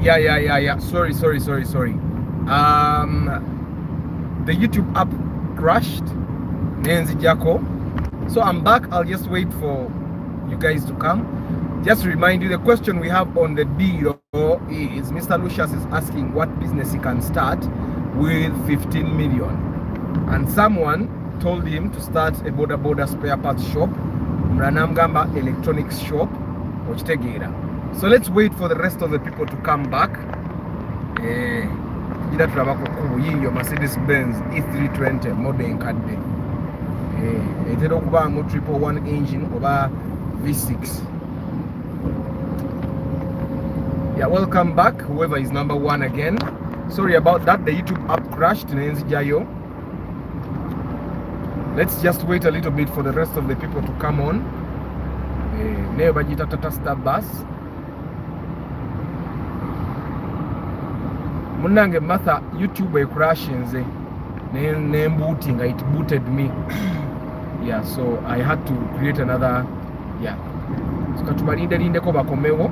Yeah. Sorry. The YouTube app crashed. Nenzi Jako. So I'm back. I'll just wait for you guys to come. Just to remind you, the question we have on the deal is Mr. Lucius is asking what business he can start with 15 million. And someone told him to start a border spare parts shop, Mranamgamba electronics shop, Ochitegera. So let's wait for the rest of the people to come back. Your Mercedes Benz E320 modern cadde. Etera okuba mu 111 engine oba V6. Yeah, welcome back, whoever is number one again. Sorry about that, the YouTube app crashed. Let's just wait a little bit for the rest of the people to come on. Never Tata Star Bus. Munange Martha, YouTube crashing. Name booting, it booted me. Yeah, so I had to create another. Yeah. So katubalinde ko bakomewo.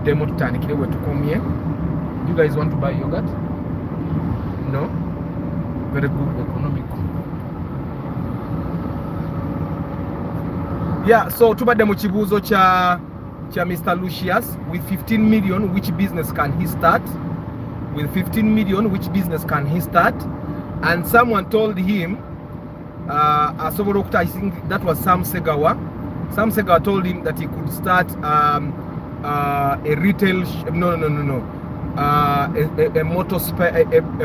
Demo tutandikire we tukomye. You guys want to buy yogurt? No? Very good, economical. Yeah, so tubadde mu kibuuzo cha Mr. Lucius. With 15 million, which business can he start? With 15 million, which business can he start? And someone told him, I think that was Sam Segawa. Sam Segawa told him that he could start a retail, a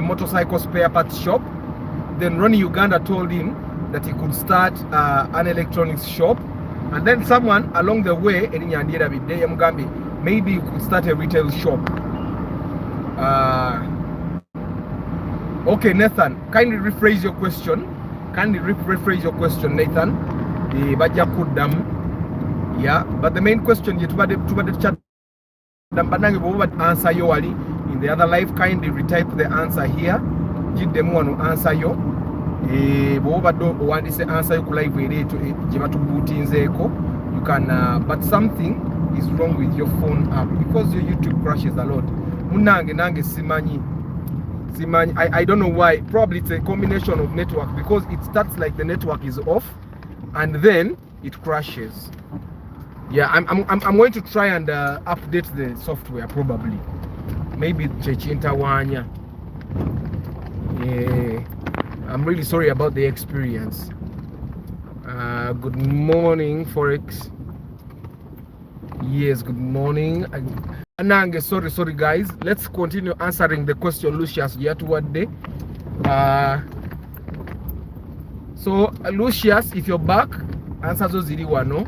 motorcycle spare parts shop. Then Ronnie Uganda told him that he could start an electronics shop. And then someone along the way, maybe you could start a retail shop. Okay, Nathan, kindly rephrase your question. Nathan. Yeah, but the main question you chat answer you in the other life. Kindly retype the answer here. Give them one to answer you. Answer you live you can but something is wrong with your phone app because your YouTube crashes a lot. I don't know why. Probably it's a combination of network because it starts like the network is off and then it crashes. Yeah, I'm going to try and update the software probably. Maybe Chechinta Wanya. Yeah, I'm really sorry about the experience. Good morning, Forex. Yes, good morning. Anange, sorry guys. Let's continue answering the question Lucius Yatuwade. So Lucius, if you're back, answer those no.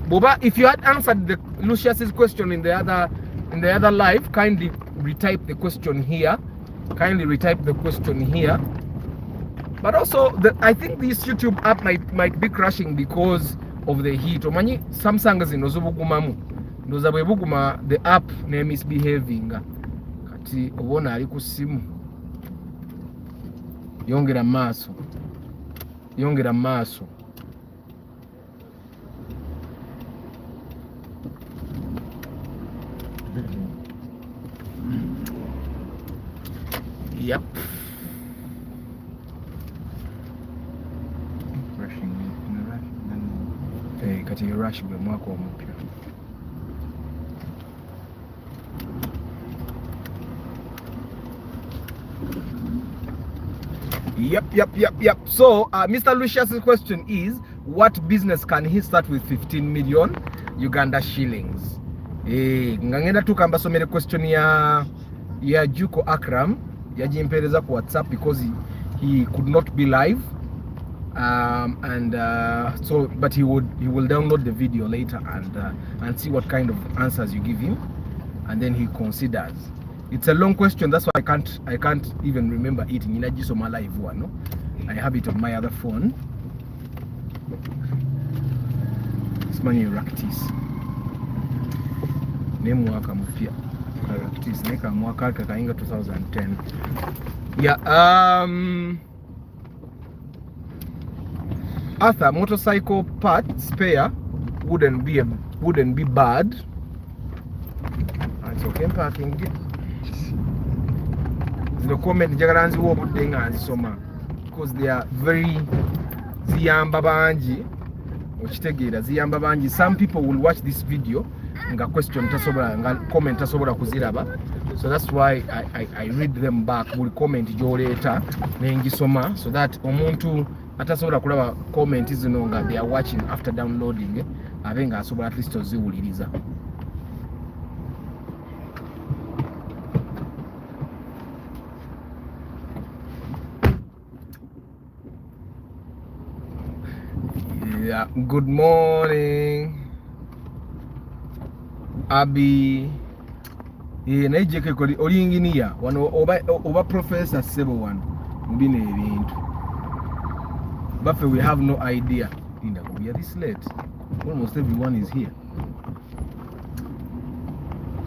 Boba, if you had answered the Lucius's question in the other live, kindly retype the question here. But also, I think this YouTube app might be crashing because of the heat. Omanyi Samsung zinozobugumamu. Buguma, the app name is misbehaving. Kati obona ali ku simu. Yongera maaso. Yep. Rushing in a rush. Hey, kati rush bwe mwaka omupya. Yep. So, Mr. Lucius's question is, what business can he start with 15 million Uganda shillings? Ngangenda tukamba somere question ya Juko Akram yajimpereza ku WhatsApp because he could not be live. So but he will download the video later and see what kind of answers you give him, and then he considers. It's a long question, that's why I can't even remember it. Ninajisoma live one, no? I have it on my other phone. It's money Raktis. Name mwaka mpya. Raktis neka mwaka kainga 2010. Yeah, Arthur, motorcycle part spare wouldn't be bad. So okay, parking. The comment njagala nziwa obudde nga nzisoma because they are very ziyamba bangi okitegeera ziyamba bangi. Some people will watch this video nga question tasobola nga comment tasobola kuziraba, so that's why I read them back. Buli comment gy'oleeta nengisoma so that omuntu atasobola kulaba comment zino nga they are watching after downloading abe nga asobola at least oziwuliriza. Yeah, good morning Abi. Naye jeke oli engineer wano oba professor sebo wano mbine ebintu baffe we have no idea. Linda, we are this late, almost everyone is here.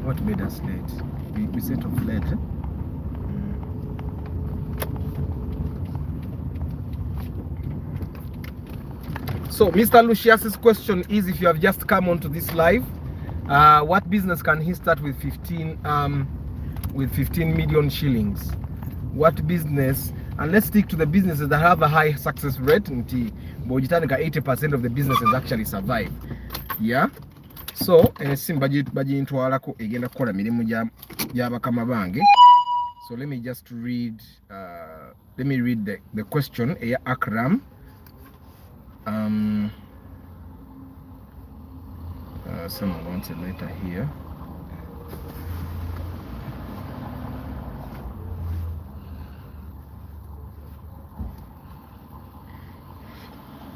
What made us late? We set off late, eh? So Mr. Lucius's question is, if you have just come onto this live, what business can he start with 15 million shillings? What business? And let's stick to the businesses that have a high success rate. 80% of the businesses actually survive. Yeah. So bagintwalako egenda kukola mirimu gy'abakama bange. So let me just read the question. Akram. Someone wants a letter here.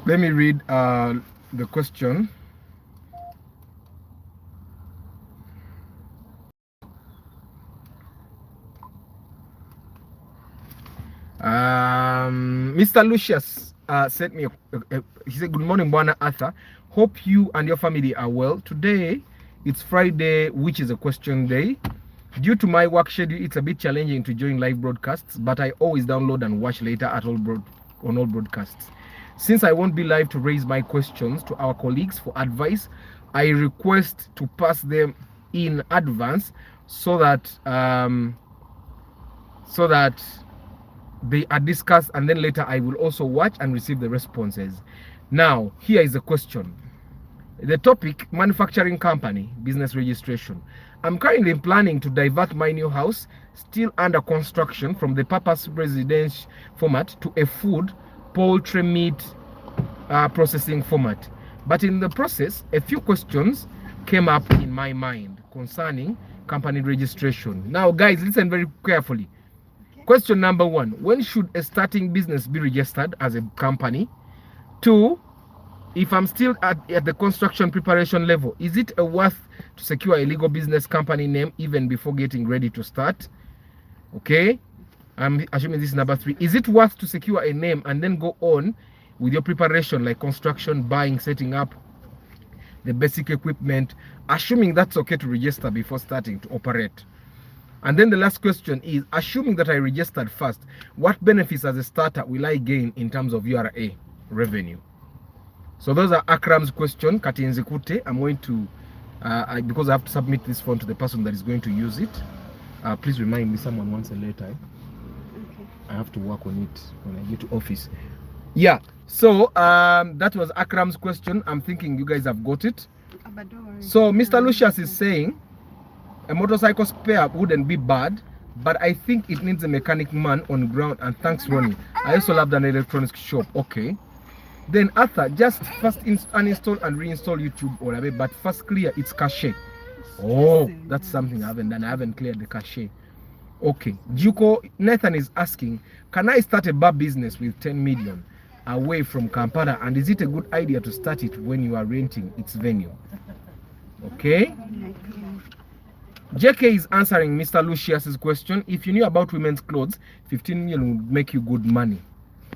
Let me read the question. Mr. Lucius sent me he said, good morning Bwana Arthur, hope you and your family are well. Today it's Friday, which is a question day. Due to my work schedule, it's a bit challenging to join live broadcasts, but I always download and watch later on all broadcasts. Since I won't be live to raise my questions to our colleagues for advice, I request to pass them in advance so that they are discussed, and then later I will also watch and receive the responses. Now, here is the question. The topic, manufacturing company, business registration. I'm currently planning to divert my new house, still under construction, from the purpose residence format to a food, poultry, meat processing format. But in the process, a few questions came up in my mind concerning company registration. Now, guys, listen very carefully. Question number 1, when should a starting business be registered as a company? 2, if I'm still at the construction preparation level, is it worth to secure a legal business company name even before getting ready to start? Okay, I'm assuming this is number 3. Is it worth to secure a name and then go on with your preparation, like construction, buying, setting up the basic equipment, assuming that's okay to register before starting to operate? And then the last question is, assuming that I registered first, what benefits as a starter will I gain in terms of URA revenue? So those are Akram's question. Katinzikute, I'm going to, because I have to submit this form to the person that is going to use it. Please remind me, someone wants a letter. Okay. I have to work on it when I get to office. Yeah, so that was Akram's question. I'm thinking you guys have got it. So Mr. Lucius is saying, a motorcycle spare wouldn't be bad, but I think it needs a mechanic man on ground, and thanks Ronnie. I also love an electronics shop. Okay. Then Arthur, just first uninstall and reinstall YouTube or whatever, but first clear its cache. Oh, that's something I haven't done. I haven't cleared the cache. Okay. Juko Nathan is asking, can I start a bar business with 10 million away from Kampala, and is it a good idea to start it when you are renting its venue? Okay. JK is answering Mr. Lucius's question. If you knew about women's clothes, 15 million would make you good money.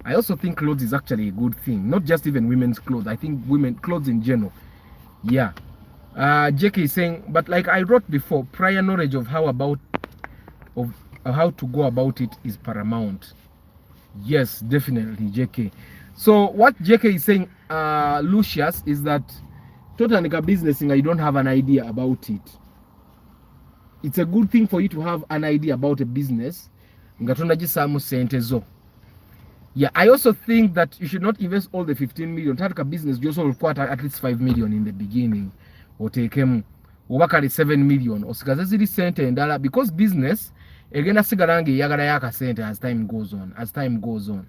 I also think clothes is actually a good thing, not just even women's clothes. I think women clothes in general. Yeah. JK is saying, but like I wrote before, prior knowledge of how to go about it is paramount. Yes, definitely, JK. So what JK is saying, Lucius, is that totally a business thing, I don't have an idea about it. it's a good thing for you to have an idea about a business nga tonagissaamu sente zo. Yeah, I also think that you should not invest all the 15 million. Tataka business, you also require at least 5 million in the beginning. Or take him work at 7 million. Or sikazazili center and dollar because business again asigarangi yagara yaka center as time goes on. As time goes on.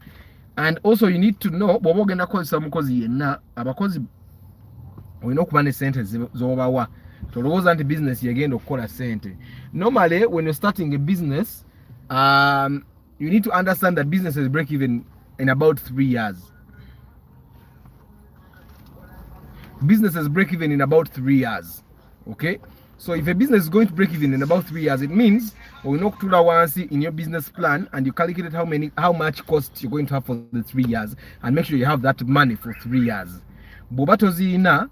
And also you need to know bobo genda kozesa mukozi yenna abakozi olina okuba ne sente zobawa tolowooza nti business yegenda okukola sente. Normally when you're starting a business you need to understand that businesses break even in about 3 years. Businesses break even in about 3 years. Okay? So if a business is going to break even in about 3 years, it means we know once in your business plan and you calculate how much cost you're going to have for the 3 years and make sure you have that money for 3 years. Bobatoziina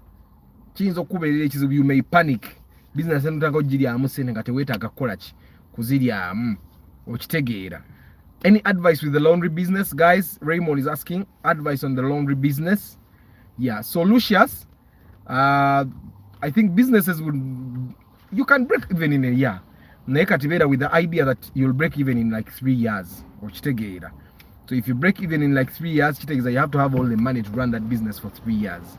kiyinza okubeerera ekizibu, you may panic. Business entanga ogiryamu sente nga teweetaaga kukola ki kuziryamu okitegeera. Any advice with the laundry business, guys? Raymond is asking advice on the laundry business. Yeah, so Lucius, I think businesses you can break even in a year. With the idea that you'll break even in like 3 years. So if you break even in like 3 years, you have to have all the money to run that business for 3 years.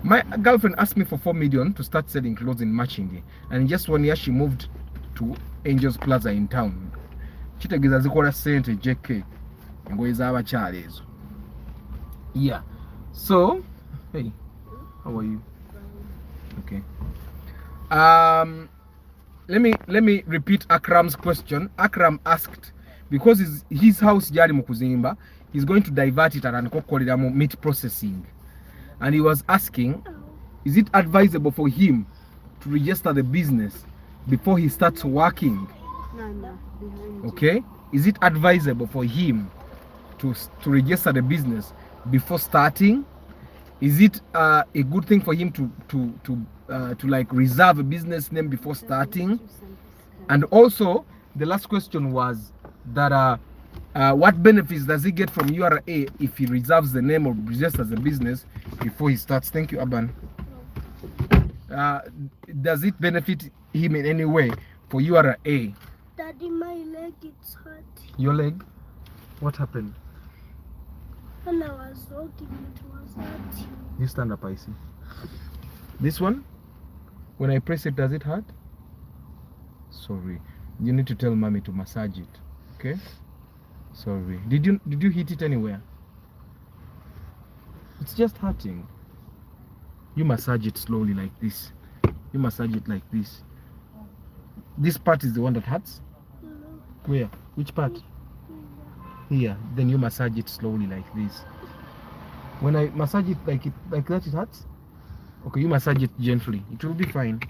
My girlfriend asked me for 4 million to start selling clothes in Machindi, and in just 1 year she moved to Angels Plaza in town. Kitegeeza zikola sente JK engoye z'abakyala ezo. Yeah, so hey, how are you? Okay. Let me repeat Akram's question. Akram asked because his house jali mukuzimba, he's going to divert it and kokolera mu meat processing, and he was asking, is it advisable for him to register the business before he starts working? No. Okay, is it advisable for him to register the business before starting? Is it a good thing for him to like reserve a business name before starting? And also the last question was that what benefits does he get from URA if he reserves the name or registers a business before he starts? Thank you, Aban. Does it benefit him in any way for URA? Daddy, my leg is hurt. Your leg? What happened? When I was walking, it was hurt. You stand up, I see. This one? When I press it, does it hurt? Sorry. You need to tell mommy to massage it. Okay? Sorry. Did you hit it anywhere? It's just hurting. You massage it slowly like this. You massage it like this. This part is the one that hurts? Where? Which part? Here. Then you massage it slowly like this. When I massage it like that, it hurts? Okay, you massage it gently. It will be fine.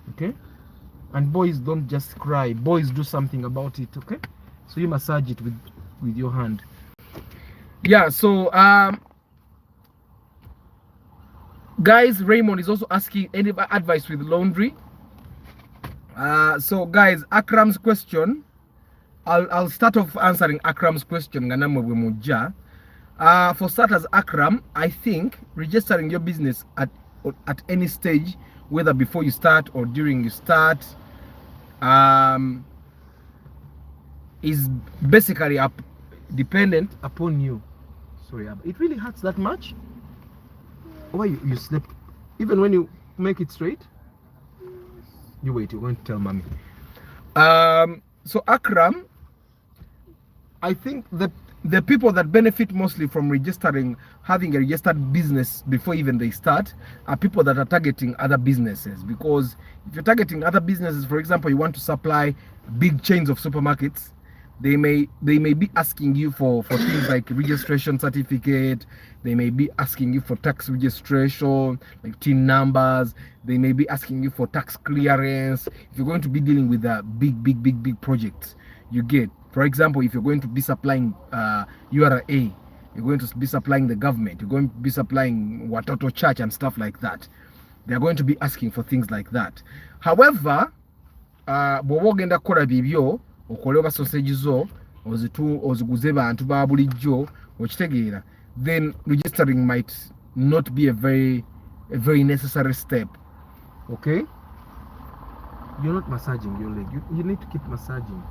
Okay? And boys, don't just cry. Boys, do something about it. Okay? So you massage it with your hand. Yeah, so guys, Raymond is also asking any advice with laundry. So guys, Akram's question, I'll start off answering Akram's question. For starters, Akram, I think registering your business at any stage, whether before you start or during you start, is basically dependent upon you. Sorry, it really hurts that much? Why you slept? Even when you make it straight? You wait, you're going to tell mommy. So Akram, I think that the people that benefit mostly from registering, having a registered business before even they start, are people that are targeting other businesses. Because if you're targeting other businesses, for example, you want to supply big chains of supermarkets, they may be asking you for things like registration certificate. They may be asking you for tax registration, like TIN numbers. They may be asking you for tax clearance. If you're going to be dealing with a big projects, you get. For example, if you're going to be supplying URA, you're going to be supplying the government, you're going to be supplying Watoto Church and stuff like that. They're going to be asking for things like that. However, bw'ogenda kukola bibyo okola sausage zo oziguze bantu ba bulijjo okitegeera, then registering might not be a very necessary step. Okay? You're not massaging your leg. You need to keep massaging.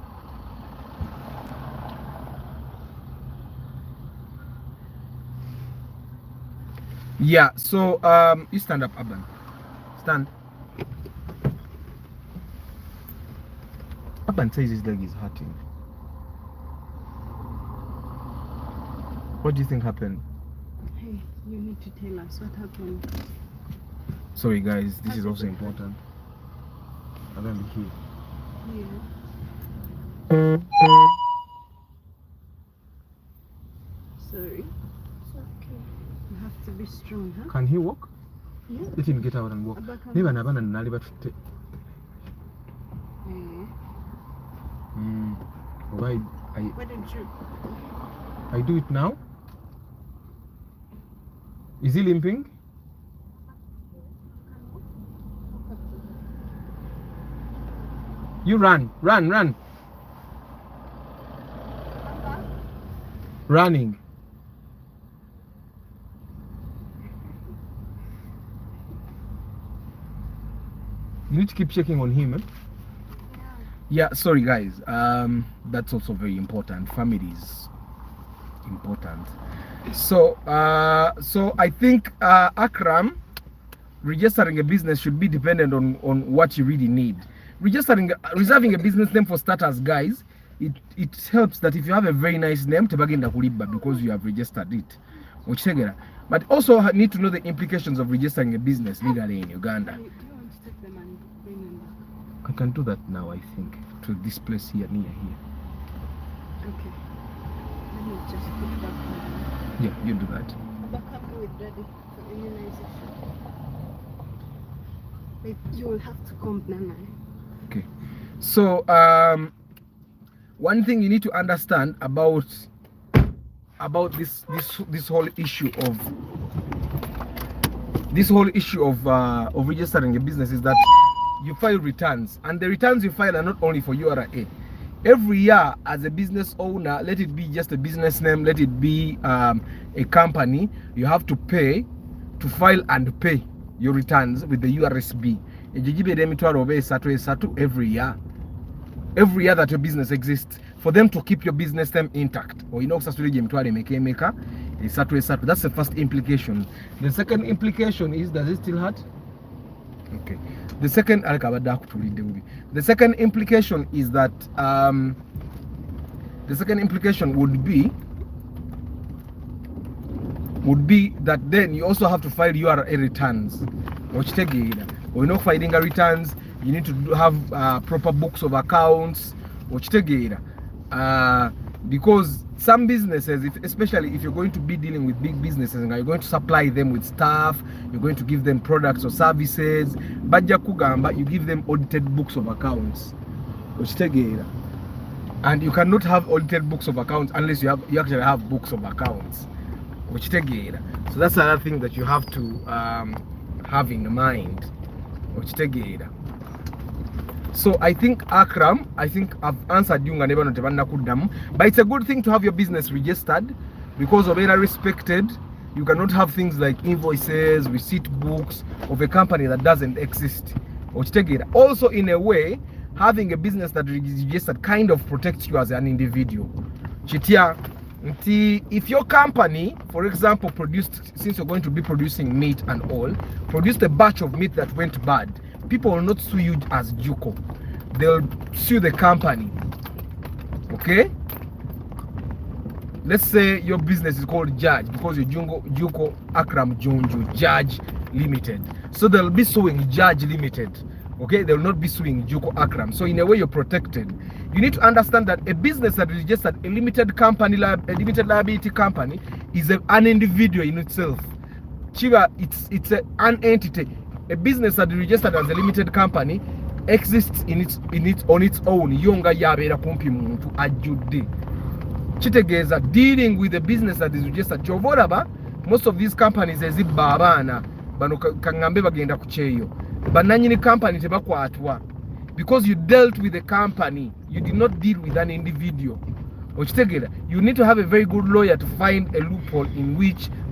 Yeah, so you stand up, Aban. Stand. Aban says his leg is hurting. What do you think happened? Hey, you need to tell us what happened. Sorry guys, this is also important. I'm gonna be here. Yeah. Sorry. It's okay. You have to be strong, huh? Can he walk? Yeah. Let him get out and walk. Maybe an Aban and Nali, but why did you? I do it now? Is he limping? You run. Running. You need to keep checking on him. Yeah, sorry guys. That's also very important. Family is important. So I think Akram, registering a business should be dependent on what you really need. Reserving a business name for starters, guys, it helps that if you have a very nice name, tebagenda kuliba because you have registered it. But also need to know the implications of registering a business legally in Uganda. Do you want to take them and bring them back? I can do that now, I think, to this place here, near here. Okay. Let me just put back on. Yeah, you do that. Back up with Daddy for immunization. Wait, you will have to come now. Okay. So one thing you need to understand about this whole issue of registering a business is that you file returns, and the returns you file are not only for URA. Every year, as a business owner, let it be just a business name, let it be a company, you have to pay to file and pay your returns with the URSB. Every year that your business exists, for them to keep your business name intact. Or that's the first implication. The second implication is, does it still hurt? Okay. The second implication is that would be that then you also have to file URA returns. Or not filing returns, you need to have proper books of accounts. Because some businesses, especially if you're going to be dealing with big businesses and you're going to supply them with stuff, you're going to give them products or services, bajja kugamba you give them audited books of accounts. And you cannot have audited books of accounts unless you actually have books of accounts. So that's another thing that you have to have in mind. So I think Akram, I've answered you, but it's a good thing to have your business registered, because of era respected. You cannot have things like invoices, receipt books of a company that doesn't exist. Also, in a way, having a business that is registered kind of protects you as an individual. If your company, for example, since you're going to be producing meat and all, produced a batch of meat that went bad, people will not sue you as Juko. They'll sue the company. Okay? Let's say your business is called Judge, because you're Juko Akram Junju Judge Limited. So they'll be suing Judge Limited. Okay? They'll not be suing Juko Akram. So in a way, you're protected. You need to understand that a business that is registered a limited liability company is an individual in itself. Chiva, it's an entity. A business that is registered as a limited company exists on its own. Yonga yabera kumpi muntu ajudde. Chitegeza, dealing with a business that is registered. Chovoraba, most of these companies ezibba abaana bano kangambe bagenda kucheyo. Bananyini company tebakwatwa. Because you dealt with a company, you did not deal with an individual. You need to have a very good lawyer to find a loophole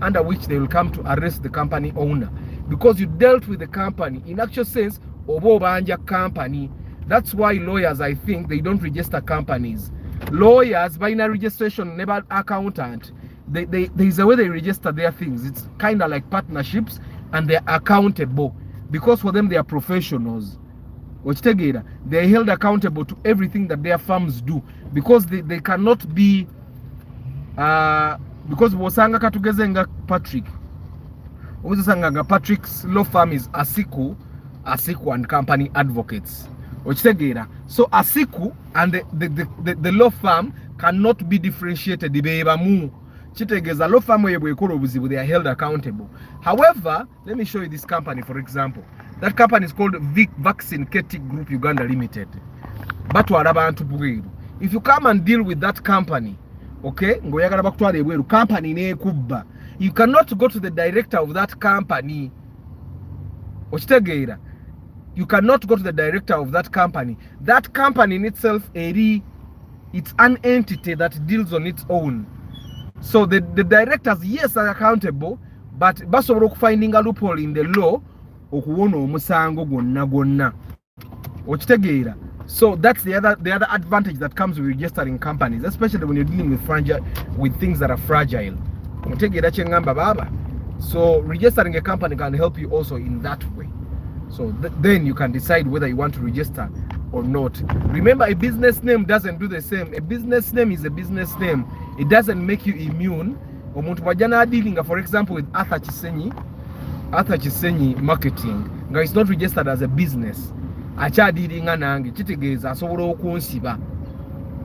under which they will come to arrest the company owner. Because you dealt with the company, in actual sense, obo banja company. That's why lawyers, I think, they don't register companies. Lawyers, binary registration, never accountant. There's a way they register their things. It's kind of like partnerships, and they're accountable because for them they are professionals. They're held accountable to everything that their firms do because they cannot be because bw'osanga katugeze nga Patrick obuzosanga nga Patrick's law firm is Asiku and Company Advocates. Okitegeera, so Asiku and the law firm cannot be differentiated. Bebamu kitegeeza law firm eyo bwekola obuzibu, they are held accountable. However, let me show you this company. For example, that company is called Vaccine Ketic Group Uganda Limited. Batwala abantu bweru. If you come and deal with that company, okay, ngoyagala bakutwala ebweru, company nekubba, you cannot go to the director of that company. Okitegeera, you cannot go to the director of that company. That company in itself, it's an entity that deals on its own. So the directors, yes, are accountable, but basobola okufinding a loophole in the law okuwona omusango gwonna. Okitegeera. So that's the other advantage that comes with registering companies, especially when you're dealing with things that are fragile. Otegeera kye ngamba baba. So registering a company can help you also in that way. So then you can decide whether you want to register or not. Remember, a business name doesn't do the same. A business name is a business name. It doesnn't make you immune. Omuntu bwajja dealing, for example, with Arthur Chisenyi Marketing, it's not registered as a business. Akyadiringa nange kitegeeza asobola okunsiba.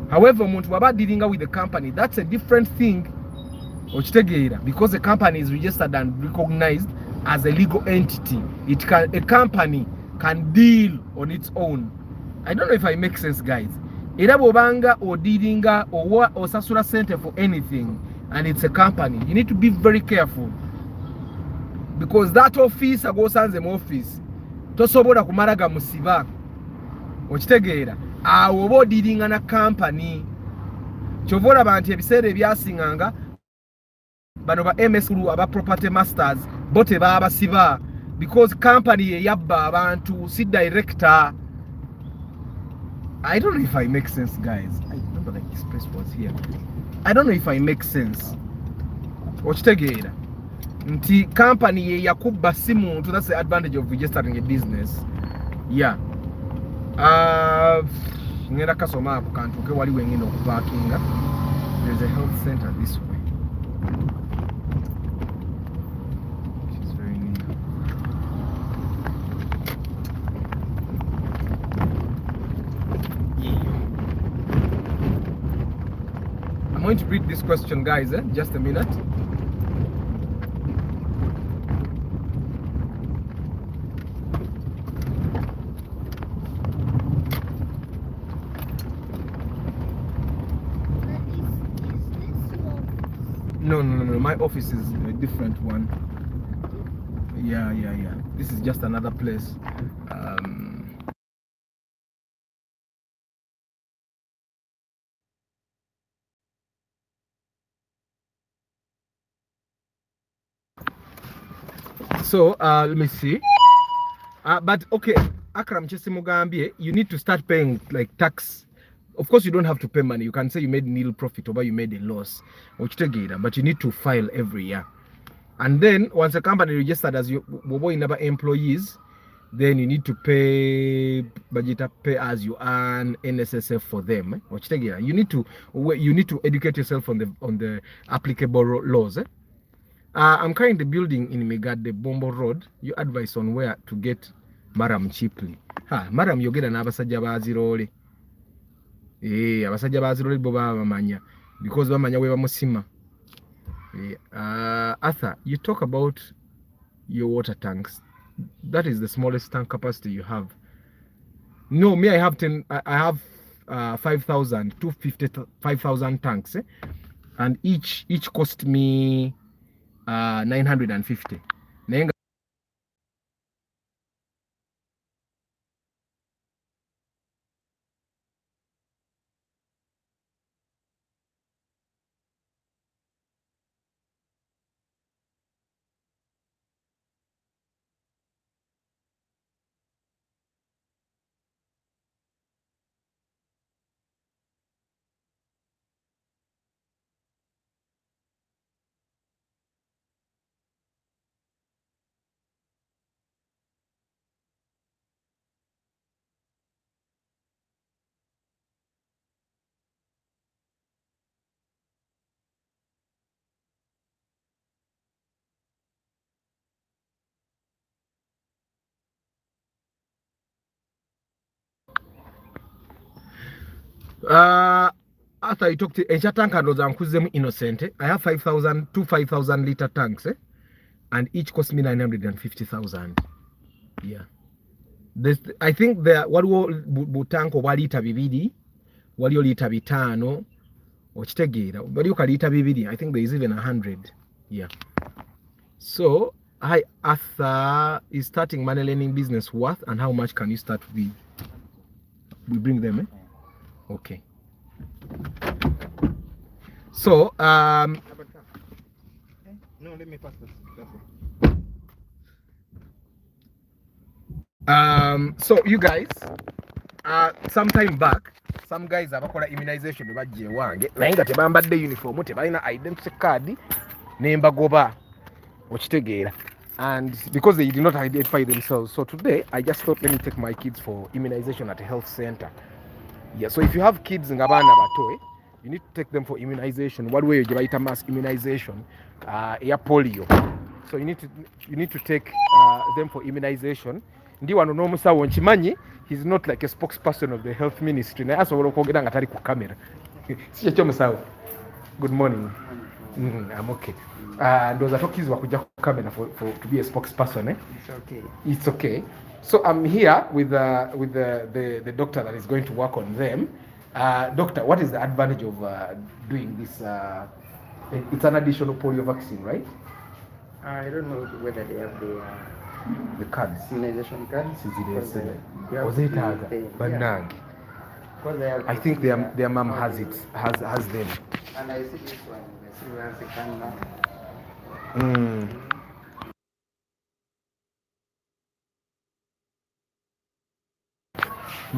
However, omuntu bwaba dealing with the company, that's a different thing. Okitegeera, because the company is registered and recognized as a legal entity. A company can deal on its own. I don't know if I make sense, guys. Era bwobanga odiringa osasula sente for anything and it's a company, you need to be very careful, because that office agosanze mu office tosobola kumala gamusiba. Okitegeera, awo oba odiringa na company. Kyova olaba nti ebiseera ebyasinganga bano ba MS aba property masters bo tebabasiba because company yabba abantu, si director. I don't know if I make sense, guys. I remember like express was here. I don't know if I make sense. Okitegeera nti company yakubba si muntu. That's the advantage of registering a business. Yeah. Ngenda kasoma ako kantu ke wali wengine okuparkinga. There's a health center this way. She's very near. I'm going to read this question, guys. Just a minute. No. My office is a different one. Yeah. This is just another place. So let me see. But okay, Akram Chesimugambie, you need to start paying like tax. Of course, you don't have to pay money. You can say you made nil profit or you made a loss, but you need to file every year. And then once a company registered as you employees, then you need to pay as you earn NSSF for them. You need to educate yourself on the applicable laws. I'm currently building in Megade Bombo Road. You advise on where to get Maram cheaply. Maram yogera n'abasajja bazirole. Abasajja bazirole bo bamanya because bamanya we bamusima. Arthur, you talk about your water tanks. That is the smallest tank capacity you have. No, me, I have 10. I have 5,000, 5,000 tanks, and each cost me 950. After I talked to echa tank ndoza nkuzemu innocent, I have 5,000 liter tanks, and each cost me 950,000. Yeah. I think there waliwo butanko bwa lita bibiri, waliyo lita bitano, okitegeera, waliyo ka lita bibiri. I think there is even 100. Yeah. So, hi Arthur, is starting money lending business worth, and how much can you start with? We bring them, Okay. So, no, let me pass this. So you guys, sometime back, some guys abakola immunization bajje ewange naye nga tebambadde uniform, tebalina identity card, nembagoba, okitegeera, and because they did not identify themselves. So today I just thought, let me take my kids for immunization at a health center. Yeah, so if you have kids nga baana bato, you need to take them for immunization. Waliwo eyo gye bayita mass immunization, eya polio. So you need to take them for immunization. Ndi wano n'omusawo nkimanyi, he's not like a spokesperson of the health ministry, naye asobola okwogera nga tali ku kamera. Si kyekyo musawo. Good morning. I'm okay. Ndowooza tokkirizibwa kujja ku kamera for to be a spokesperson. It's okay. It's okay. So I'm here with the doctor that is going to work on them. Doctor, what is the advantage of doing this? It's an additional polio vaccine, right? I don't know whether they have the cards. Immunization cards. I think their mom has it, has them. And I see this one. I see where the can now.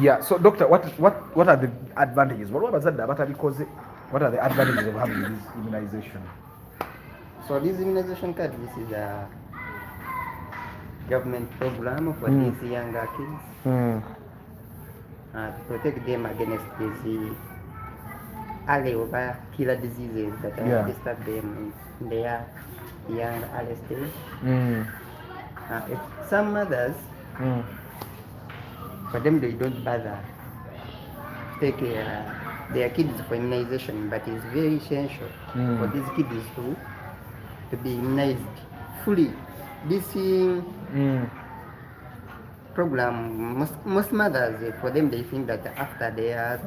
Yeah. So, doctor, what are the advantages? What are the advantages of having this immunization? So this immunization card, this is a government program for these younger kids to protect them against these early over killer diseases that disturb them in their young early stage. If some mothers, for them, they don't bother take their kids for immunization, but it's very essential for these kids to be immunized fully. This program, most mothers, for them, they think that after they have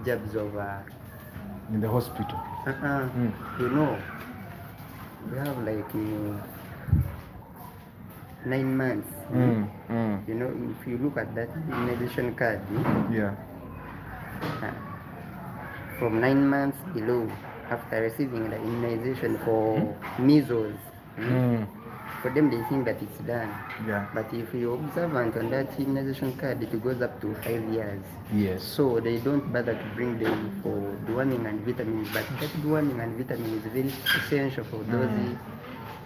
jobs of in the hospital, you know, we have like 9 months. You know, if you look at that immunization card, from 9 months below, after receiving the immunization for measles, for them they think that it's done. But if you observant on that immunization card, it goes up to 5 years. Yes. So they don't bother to bring them for deworming and vitamins, but that deworming and vitamin is very essential for those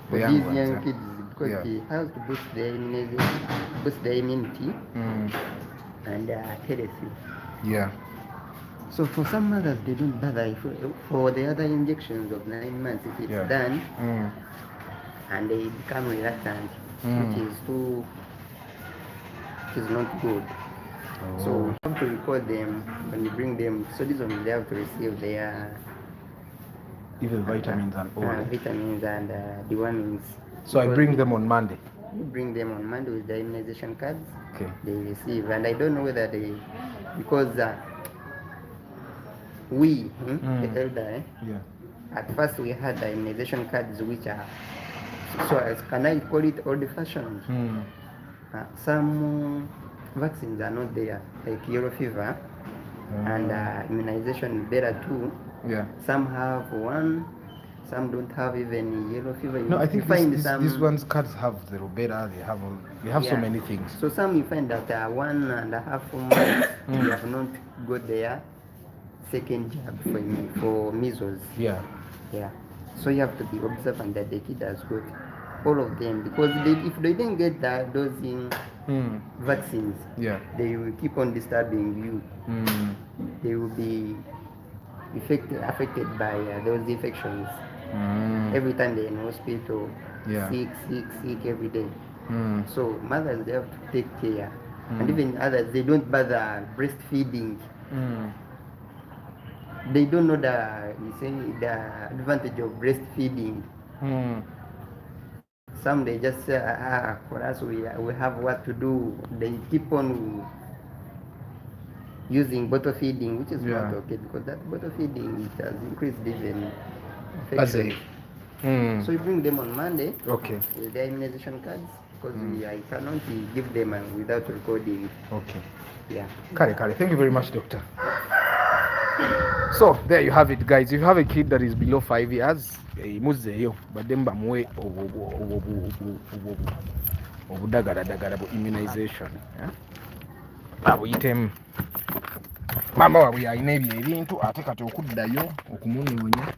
for these young kids, because it has to boost their immunization, boost their immunity and healthy. Yeah. So for some mothers, they don't bother for the other injections of 9 months. If it's done, and they become reluctant, which is not good. So you have to record them when you bring them. So this one they have to receive their even vitamins and all. Vitamins and dewormings. So I bring them on Monday. You bring them on Monday with the immunization cards. Okay. They receive, and I don't know whether they, because we, the elder, at first we had the immunization cards which are, so can I call it old-fashioned? Some vaccines are not there, like yellow fever, and immunization better too. Some have one, some don't have even yellow fever. No, I think these ones cards have the rubella. They have so many things. So some you find that 1.5 months you have not got their second jab for measles. Yeah. So you have to be observant that the kid has got all of them, because if they didn't get those vaccines, they will keep on disturbing you. They will be affected by those infections. Every time they're in hospital, sick every day. So mothers, they have to take care. And even others, they don't bother breastfeeding. they don't know the advantage of breastfeeding. Some they just say, for us we have what to do. They keep on using bottle feeding, which is not okay, because that bottle feeding, it has increased even infections. So you bring them on Monday. Okay. With their immunization cards, because I cannot give them without recording. Okay. Yeah. Kare. Thank you very much, doctor. So there you have it, guys. If you have a kid that is below 5 years, muzeyo bademba muwe obudagala immunization. Abuyitemu mama wabwe yalina ebintu ate kati okuddayo okumunoonya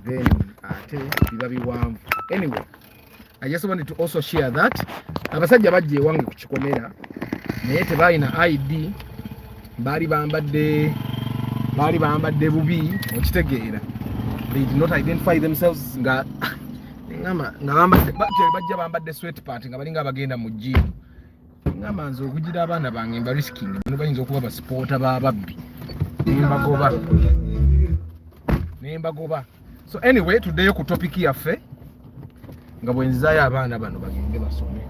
then ate biba biwanvu. Anyway, I just wanted to also share that abasajja bajja ewange ku kikomera naye tebalina ID, baali bambadde bubi okitegeera. They did not identify themselves nga bajja bambadde sweatpant nga balinga abagenda mu gym. Ngamba nze okugira abaana bange mba risking bano bayinza okuba basupporta bababbi nembagoba. So anyway, today ku topic yaffe nga bwenzaayo abaana bano bagende basome.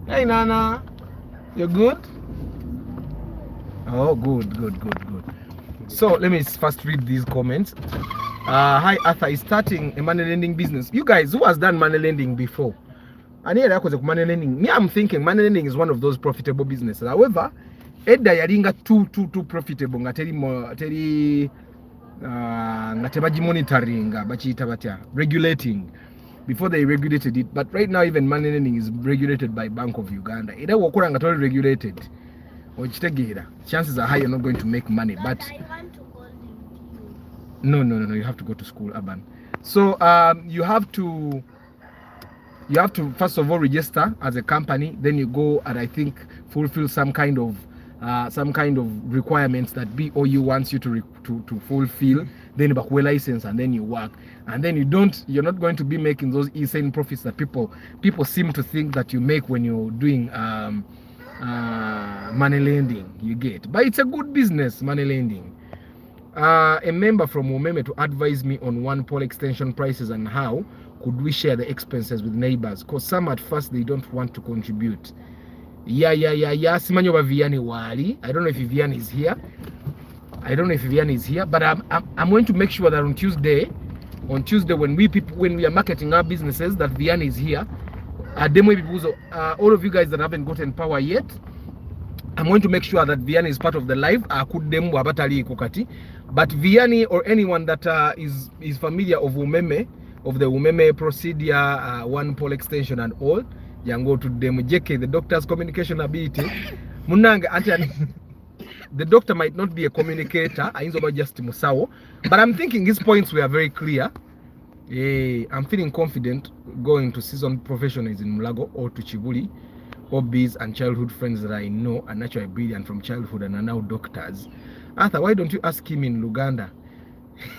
Hey Nana, you're good? Oh, good. So let me first read these comments. Hi Arthur is starting a money lending business. You guys, who has done money lending before? And here I was money lending. Me, I'm thinking money lending is one of those profitable businesses. However, edda yalinga too profitable nga teri ngatebaji monitoring bachita batya regulating before they regulated it. But right now even money lending is regulated by Bank of Uganda. Ida wakura nga toli regulated. Ochitegeera, chances are high you're not going to make money. But I want to go no, you have to go to school, Aban. So you have to first of all register as a company, then you go and I think fulfill some kind of requirements that BOU wants you to fulfill. Then you license and then you work, and then you're not going to be making those insane profits that people seem to think that you make when you're doing money lending. You get, but it's a good business, money lending. A member from Umeme to advise me on one pole extension prices and how could we share the expenses with neighbors, because some at first they don't want to contribute. Yeah. Simanyo ba Vianney wali. I don't know if Vianney is here. But I'm going to make sure that on Tuesday when we are marketing our businesses, that Vianney is here. All of you guys that haven't gotten power yet, I'm going to make sure that Vianney is part of the live. But Vianney or anyone that is familiar of Umeme, of the Umeme procedure, one pole extension and all, Yango to them JK, the doctor's communication ability. Munanga the doctor might not be a communicator, just Musawo, but I'm thinking his points were very clear. I'm feeling confident going to seasoned professionals in Mulago or to Chibuli, hobbies and childhood friends that I know are naturally brilliant from childhood and are now doctors. Arthur, why don't you ask him in Uganda?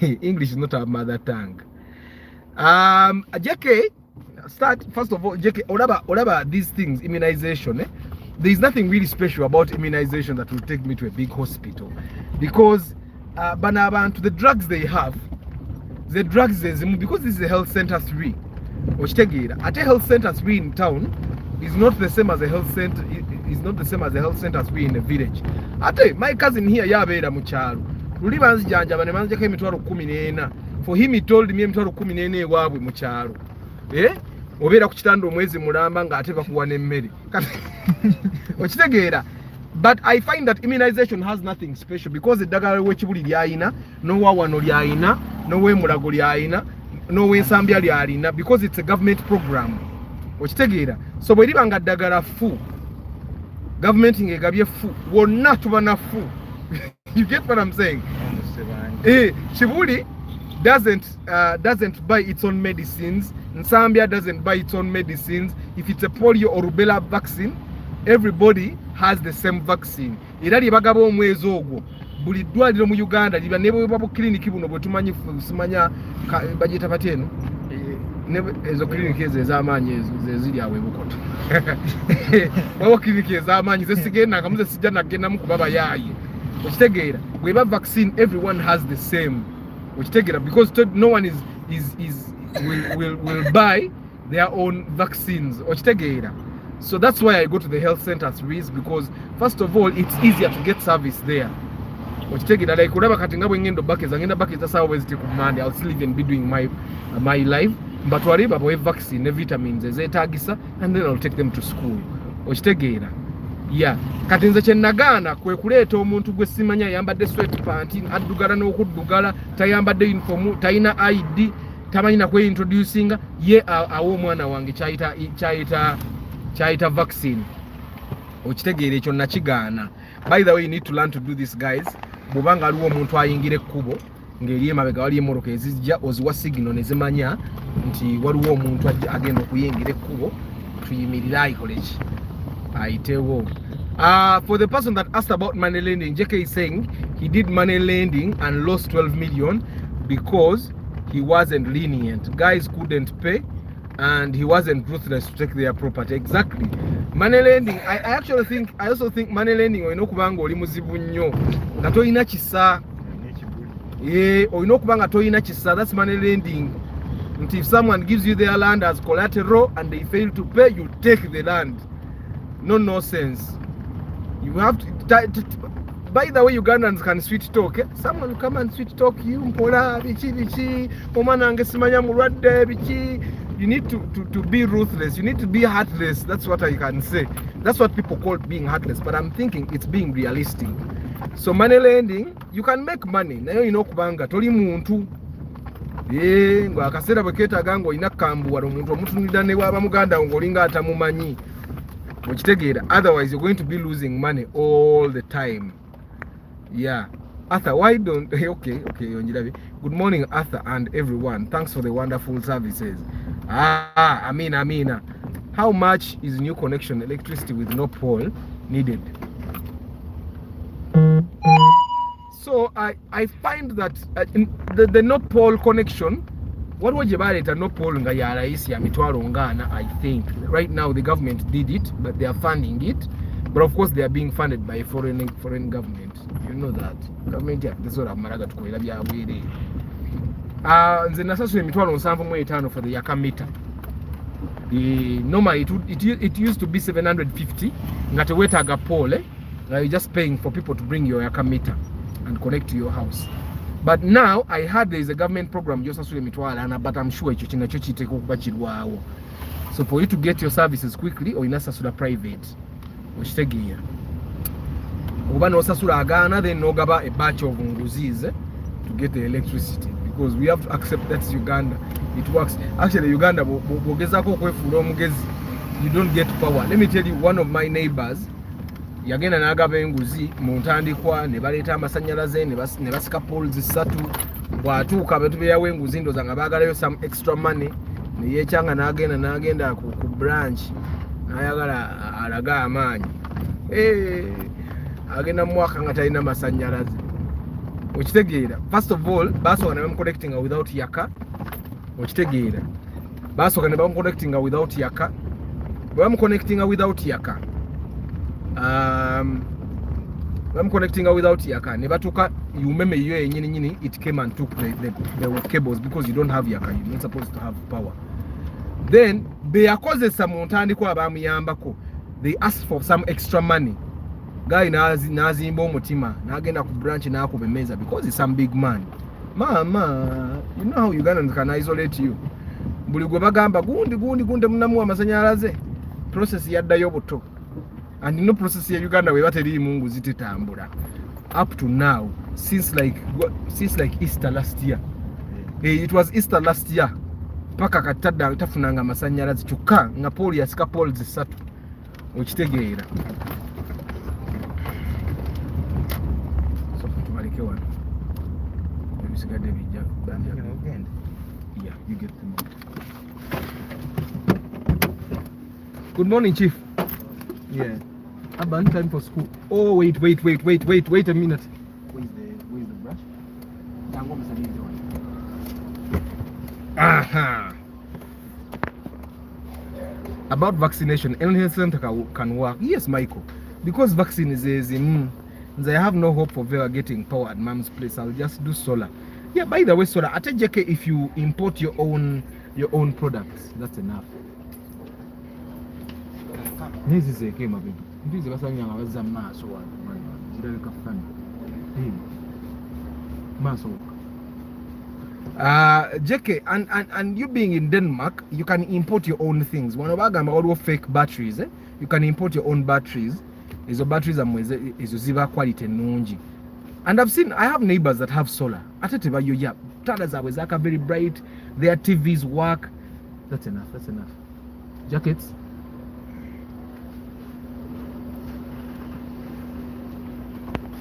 English is not our mother tongue. JK, start first of all. JK, all about these things, immunization. There is nothing really special about immunization that will take me to a big hospital, because to the drugs they have, because this is a health center 3. At a health center 3 in town is not the same as a health center. Is not the same as a health center 3 in the village. My cousin here, yabeera mu kyalo. Luli banzijanjaba ne banzijako emitwalo 14. For him he told me emitwalo 14 ewaabwe mu kyalo. Obeera ku kitanda omwezi mulamba nga ate bakuwa n'emmere. Okitegeera. But I find that immunization has nothing special, because eddagala w'ekibuli lyayina, n'owawano lyayina, n'ow'emulago lyayina, n'ow'ensambya lyalina, because it's a government program. Okitegeera. So bwe liba nga ddagala fu, government ng'egabye fu, wonna tuba na fu. You get what I'm saying? Chibuli doesn't buy its own medicines. Nsambya doesn't buy its own medicines. If it's a polio or rubella vaccine, everybody has the same vaccine. Era libagaba omwezi ogwo buli ddwaliro mu Uganda liba nebwebwa bu clinic buno bwe tumanyi simanya bagita bateno ezo clinic ez'amaanyi ezo ziri awe bukoto. Bawo clinic ez'amaanyi zesigenda akamuze sijja nagenda mu kubaba yaye. okitegeera bweba vaccine everyone has the same okitegeera because no one will buy their own vaccines okitegeera. So that's why I go to the health centers because first of all it's easier to get service there okitegeera. Like kulaba kati nga bwe ngendo buckets that's always take Monday I'll still even be doing my life but whatever boy vaccine ne vitamins ezeetagisa and then I'll take them to school okitegeera. Yeah, kati nze kye nagaana kwe kuleeta omuntu gwe simanya yambadde sweatpant addugala n'okuddugala tayambadde uniform tayina ID tamanyi na kwe introducinga ye awo omwana wange kyayita vaccine okitegeera ekyo nakigaana. By the way, you need to learn to do this guys. Bwobanga aliwo omuntu ayingira ekkubo ng'eri emabega wali emmotoka ezijja oziwa signal ne zimanya nti waliwo omuntu agenda okuyingira ekkubo tuyimirire ayikole ki ayitewo. For the person that asked about money lending, JK is saying he did money lending and lost 12 million because he wasn't lenient. Guys couldn't pay and he wasn't ruthless to take their property. Exactly. Money lending, I also think money lending oyina okubanga oli muzibu nnyo nga toyina kisa. Oyina okubanga toyina kisa, that's money lending. And if someone gives you their land as collateral and they fail to pay, you take the land. No sense. You have to by the way, Ugandans can sweet talk. Someone come and sweet talk you mpola bichi omwana ange simanya mulwadde bichi. You need to be ruthless. You need to be heartless. That's what I can say. That's what people call being heartless. But I'm thinking it's being realistic. So money lending, you can make money. Nayo inokubanga toli muntu. Ngo akaseera bwe keetaaga ng'olina kambuwala omuntu omutunulira ne bw'aba muganda ng'olinga atamumanyi okitegeera. Otherwise you're going to be losing money all the time. Yeah. Arthur, why don't okay Onjirabi. Good morning Arthur and everyone. Thanks for the wonderful services. Amina. How much is new connection electricity with no pole needed? So I find that the no pole connection, what was about it? No pole nga ya raisi ya mitwalo ngana. I think right now the government did it, but they are funding it. But of course they are being funded by foreign government. You know that government ya this sort of maraga tukolela bya bwere. Nze nasasula emitwalo 7.5 for the yaka meter. Normally it used to be 750 ngate wetaga pole. You're just paying for people to bring your yaka meter and connect to your house. But now I heard there is a government program just asule mitwala, but I'm sure ekyo kinakyo kiteka okubakirwawo. So for you to get your services quickly or inasasula private okitegeera oba nosasula agaana then nogaba a batch of nguzize to get the electricity because we have to accept that's Uganda. It works. Actually Uganda bogezako okwefuula omugezi you don't get power. Let me tell you, one of my neighbors yagenda n'agaba enguzi mu ntandikwa ne baleeta amasanyalaze ne basika poles 3 bw'atuuka abantu beyawo enguzi ndoza nga baagalayo some extra money ne yeekyanga n'agenda ku branch n'ayagala alaga amaanyi agenda mu mwaka nga talina masanyalaze okitegeera. First of all basooka ne bamuconnectinga without yaka okitegeera. Basooka ne bamuconnectinga without yaka. Bwe bamuconnectinga without yaka I'm connecting without yaka. Nebatuka umeme yo yenyini it came and took the cables because you don't have yaka. You're not supposed to have power. Then they akozesa mu ntandikwa abamuyambako. They asked for some extra money. Guy nazimba omutima nagenda ku branch nakuba emeza because he's some big man. Mama, you know how Ugandans can isolate you. Buli gwe bagamba gundi munamu amasanyalaze. Process yaddayo buto. And no process ya Uganda we bateri mungu zititambula up to now since like Easter last year. It was Easter last year paka katadda tafunanga masanyalazi kyokka nga poli yasika poles 3 okitegeera. So tumalike wano ebisigadde bijja banja ogenda. Yeah, you get them. Good morning, Chief. Yeah. About time for school. Oh, wait a minute. Where's the brush? Aha. About vaccination, any health center can work. Yes, Michael. Because vaccine is I have no hope of ever getting power at mom's place. I'll just do solar. Yeah, by the way, solar. At JK, if you import your own products, that's enough. This is a game of it. This is a mass one. JK, and you being in Denmark, you can import your own things. One of our fake batteries, you can import your own batteries. Izo batteries is ziva quality nungi. And I have neighbors that have solar. Atete yo yeah, tadas are very bright, their TVs work. That's enough. Jackets.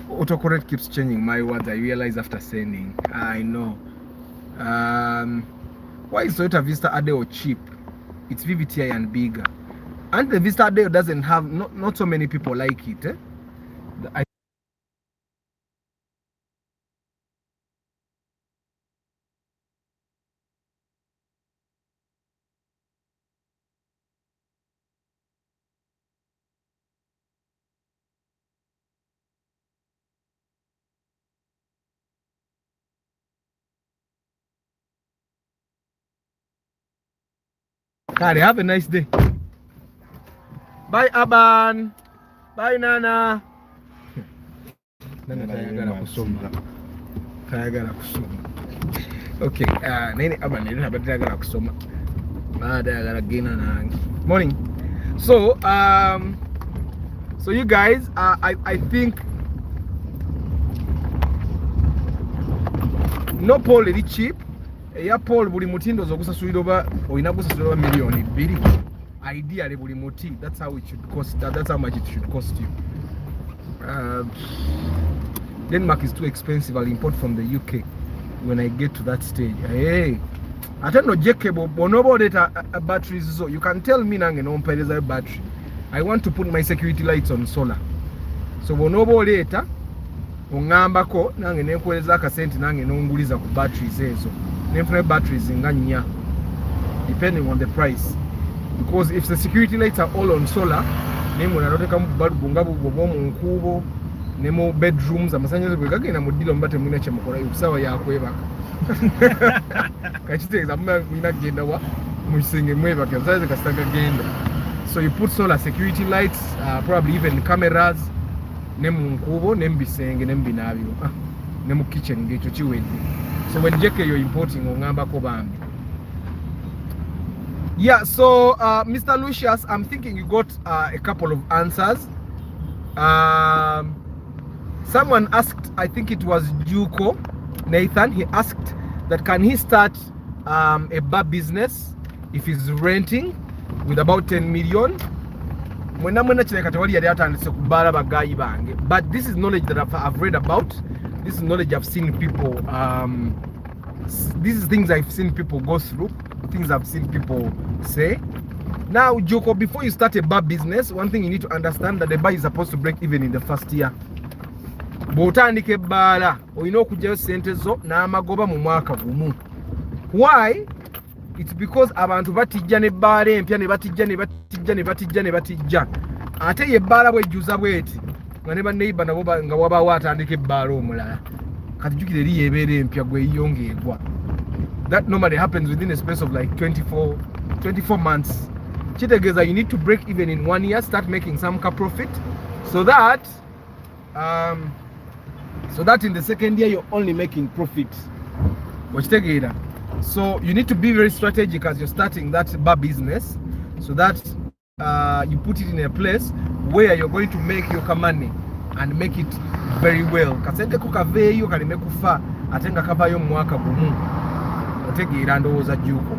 Autocorrect keeps changing my words. I realize after sending. I know. Why is Toyota Vista Adeo cheap? It's VVTi and bigger. And the Vista Adeo doesn't have, not so many people like it. Kari, have a nice day. Bye, Aban. Bye, Nana. Nana tayagala kusoma. Okay, nene Aban nene tayagala kusoma. Tayagala gena nangi. Morning. So you guys, I think no Paul is cheap. Ya Paul buli mutindo zokusasulira oyina kusasulira million 2. Ideally buli muti, that's how it should cost. That's how much it should cost you. Denmark is too expensive. I'll import from the UK when I get to that stage. Hey, I don't know JK bonobo data batteries, so you can tell me nange no mpeleza battery. I want to put my security lights on solar. So bonobo data ongambako nange nenkoleza akasente nange nonguliza ku batteries ezo. Nemfuna batteries nganya depending on the price, because if the security lights are all on solar, nemo nanoteka mu bulb ngabo bobo mu nkubo nemo bedrooms amasanyazo bwegagenda mu dilo mbate mwina kye mukola usawa yakwebaka kachiteza mwina genda wa musenge mwebaka zaze kasanga genda. So you put solar security lights, probably even cameras nemu nkubo nembisenge nembinabyo nemu kitchen ngecho chiwedde. So when JK you're importing ongamba ko bambi. Yeah, so Mr. Lucius, I'm thinking you got a couple of answers. Someone asked, I think it was Juko Nathan, he asked that can he start a bar business if he's renting with about 10 million. But this is knowledge that I've read about. This is knowledge I've seen people, this is things I've seen people go through, things I've seen people say. Now, Joko, before you start a bar business, one thing you need to understand that the bar is supposed to break even in the first year. Botandike bala, oyino kujayo sente zo na amagoba mu mwaka gumu. Why? It's because abantu batijja ne bar empya ne batijja. Ate ye bar bwe juza bweti. Ngane ba neighbor nabo nga waba watandike bar omulala. Kati jukire eri yebere empya gwe yongeegwa. That normally happens within a space of like 24 months. Chitegeza, you need to break even in 1 year, start making some profit, so that in the second year you're only making profit. So you need to be very strategic as you're starting that bar business, so that you put it in a place where you're going to make your money and make it very well. Kasente kukaveyo kalime kufa atenga kavayo mwaka gumu. Otegeera ndowooza Juko.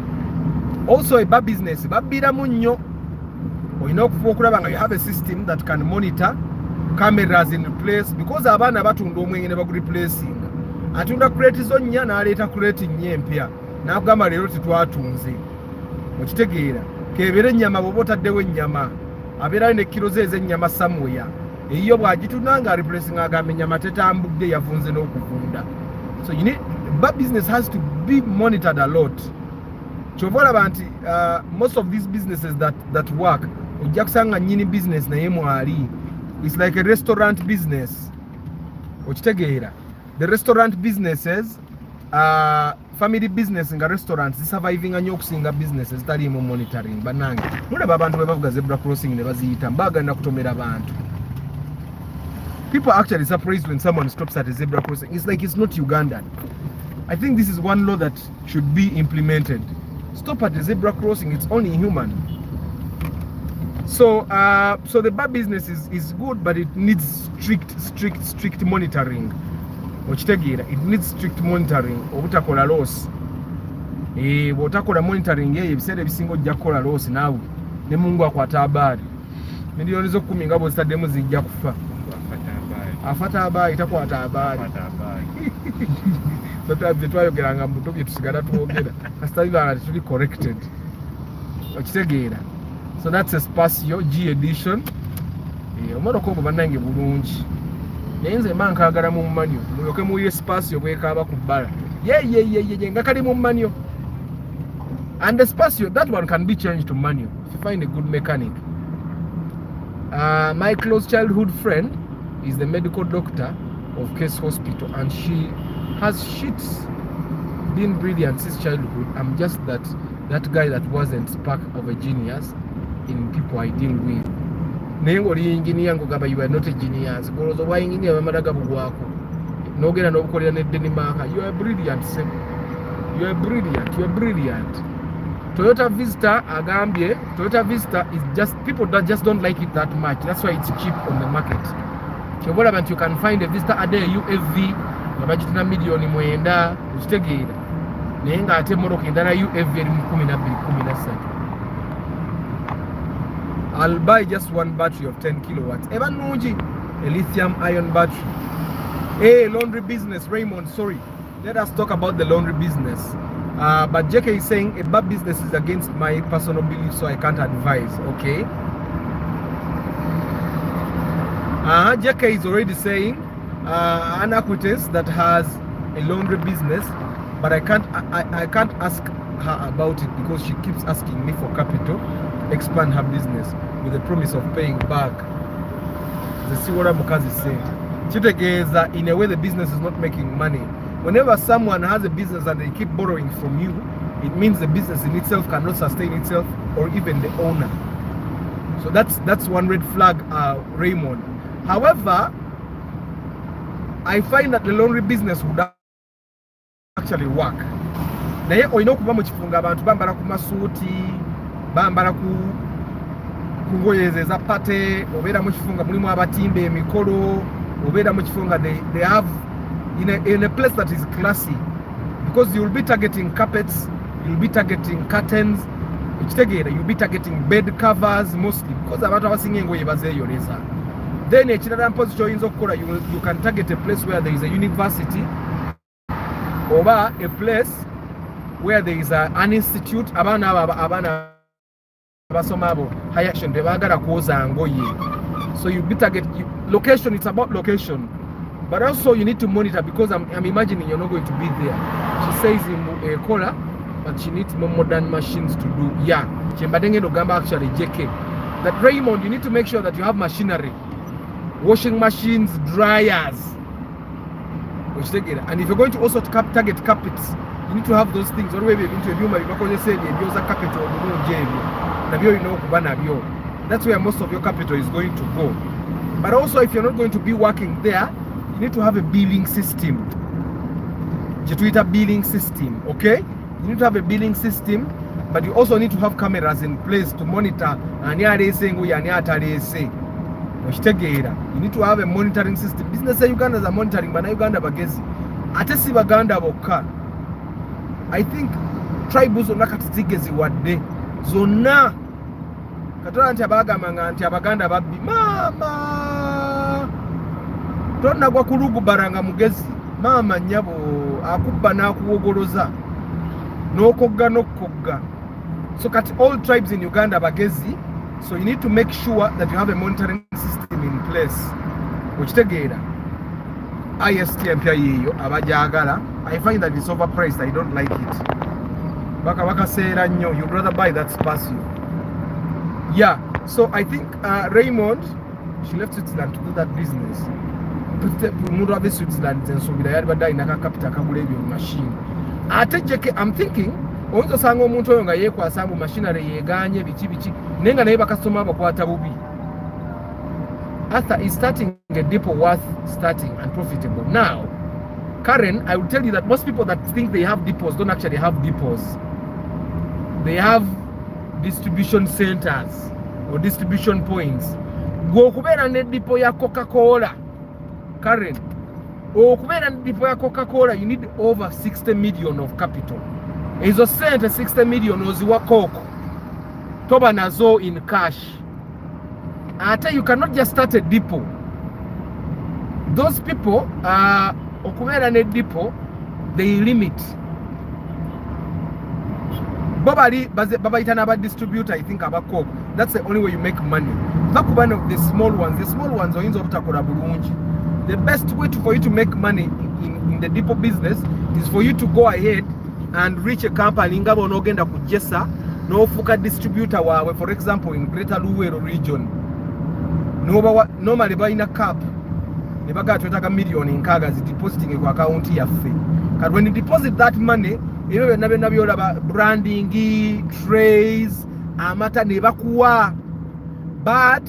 Also a bar business, babira munyo. Oyina okufuba okulaba nga you have a system that can monitor cameras in place, because abaana batunda omwenge ne bagureplacing. Atunda crate zo nnya n'aleeta crate nnya empya. N'agamba leero titwatunze. Okitegeera. Kebeere ennyama bw'oba otaddewo ennyama. Abeerayo ne kilo ze ez'ennyama somewhere. Eyo bw'agitunda nga replacing agamba ennyama tetambudde yavunze n'okuvunda. So you need, bar business has to be monitored a lot. Most of these businesses that work, ojja kusanga nnyini business naye mwali. It's like a restaurant business. okitegeera. The restaurant businesses, family business nga restaurants zisurviving nnyo okusinga business ezitaliimu monitoring. Bannange mulaba abantu bwe bavuga zebra crossing ne baziyita mbaagana kutomera bantu. People are actually surprised when someone stops at a zebra crossing. It's like it's not Ugandan. I think this is one law that should be implemented. Stop at the zebra crossing, it's only human. So so the bar business is good, but it needs strict monitoring. It needs strict monitoring. Obutakola loss. Bwotakola monitoring ebiseera ebisinga ojja kukola loss naawe ne mungu akwata abaali. Miliyoni z'okkumi nga bw'ozitaddemu zijja kufa. Afata abaali takwata abaali. Twayogeranga mu buto bye tusigala twogera kasitayibanga tetuli corrected. Okitegeera. So that's a Spatio G edition. Omwotoka ogwo bannange bulungi. Naye nze mba nkaagala mu manyo mulyoke muyiye Spatio bwekaaba ku bbala. Ye nga kali mu manyo. And the Spatio, that one can be changed to manual if you find a good mechanic. My close childhood friend is the medical doctor of Case Hospital, and she's been brilliant since childhood. I'm just that guy that wasn't spark of a genius in people I deal with. Naye ng'oli engineer ng'ogamba you are not a genius. Golooza obwa engineer bamala gabugwako. N'ogenda n'obukolera ne Denmark. You are brilliant, Sam. You are brilliant. Toyota Vista agambye, Toyota Vista is just, people that just don't like it that much. That's why it's cheap on the market. Kyobola bantu you can find a Vista ade UFV nga bagitina miliyoni 9 ukitegeera. Naye ng'ate emmotoka endala UFV eri mu 12-13. I'll buy just one battery of 10 kilowatts. Eba nungi, a lithium ion battery. Hey, laundry business, Raymond, sorry. Let us talk about the laundry business. But JK is saying a bad business is against my personal beliefs, so I can't advise. Okay. JK is already saying an acquaintance that has a laundry business, but I can't ask her about it because she keeps asking me for capital to expand her business with the promise of paying back. The Siwara Mukazi is saying, Chitegeza, in a way the business is not making money. Whenever someone has a business and they keep borrowing from you, it means the business in itself cannot sustain itself or even the owner. So that's one red flag, Raymond. However, I find that the laundry business would actually work. Naye oyina okuva mu kifunga abantu bambala ku masuuti, bambala ku ngoye eza pate, obeera mu kifunga mulimu abatimba emikolo, obeera mu kifunga they have in a place that is classy, because you'll be targeting carpets, you'll be targeting curtains, you'll be targeting bed covers mostly because abantu abasinga engoye bazeeyoleza. Then ekirala mpozi kyoyinza okukola, you can target a place where there is a university or a place where there is an institute. Abaana abasoma abo high action tebaagala kwoza ngoye, so you be target location. It's about location. But also you need to monitor, because I'm imagining you're not going to be there. She says in Kola, but she needs more modern machines to do. Yeah, actually JK. That Raymond, you need to make sure that you have machinery, washing machines, dryers. And if you're going to also target carpets, you need to have those things. That's where most of your capital is going to go. But also, if you're not going to be working there, you need to have a billing system. Billing system, okay? You need to have a billing system, but you also need to have cameras in place to monitor. You need to have a monitoring system. Business Uganda is a monitoring, but Uganda bagezi. Atesi baganda boka. I think tribes zonna katizigezi wadde. Zonna. Katola nti abaganda babbi. Mama! Tonna gwa kulugu baranga mugezi. Mama nyabo akubba n'akuwogoloza. N'okogga. So kat all tribes in Uganda bagezi. So you need to make sure that you have a monitoring system in place. Okitegeera. IST empya yiyo abajagala. I find that it's overpriced. I don't like it. Baka seera nnyo. You'd rather buy that Spatio. Yeah. So I think Raymond, she left Switzerland to do that business. umuntu ave Switzerland ensubira yali badde alina capital akagula ebyo machine ate jeke I'm thinking oyinza osanga omuntu oyo nga yeekwasa mu machinery yeeganye biki naye nga naye bakasitoma bakwata bubi. Arthur is starting a depot worth starting and profitable. Now, Karen, I will tell you that most people that think they have depots don't actually have depots. They have distribution centers or distribution points. Go kubera ne depot ya Coca-Cola. Karen, kubera ne depot ya Coca-Cola, you need over 60 million of capital. Ezo sente 60 million oziwa Coke. Toba nazo in cash. Ate you cannot just start a depot. Those people okubera ne depot, they limit. Baba itana about distributor, I think about Coke. That's the only way you make money. One of the small ones oyinza obutakola bulungi. The best way for you to make money in the depot business is for you to go ahead and reach a company ngabo onogenda kujesa nofuka distributor wawe, for example in Greater Luweero region. Normally buying a cap nebaga twetaka million nkaga zi depositing ku account yaffe. Kati when you deposit that money ebyo byonna byolaba branding, trays, amata nebakuwa, but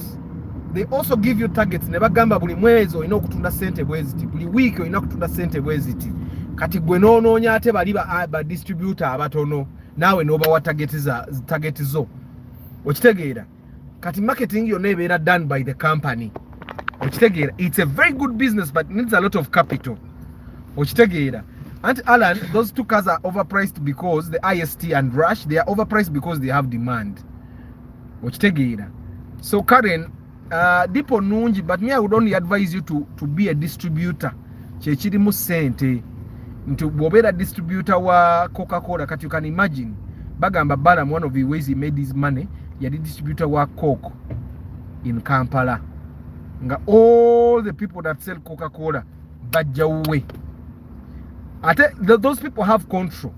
they also give you targets. Nebagamba buli mwezi olina okutunda sente bweziti, buli week olina okutunda sente bweziti. Kati gwe noonoonya ate bali ba distributor abatono naawe n'obawa target zo. Okitegeera? Kati marketing yonna ebeera done by the company. Okitegeera? It's a very good business but needs a lot of capital. Okitegeera? Auntie Alan, those two cars are overpriced because the IST and Rush, they are overpriced because they have demand. Okitegeera? So Karen, depot nungi, but me I would only advise you to be a distributor. Kyekirimu sente. Nti bw'obeera distributor wa Coca-Cola, kati you can imagine bagamba Balam, one of the ways he made his money, yali distributor wa Coke in Kampala. Nga all the people that sell Coca-Cola bajja uwe. Ate those people have control.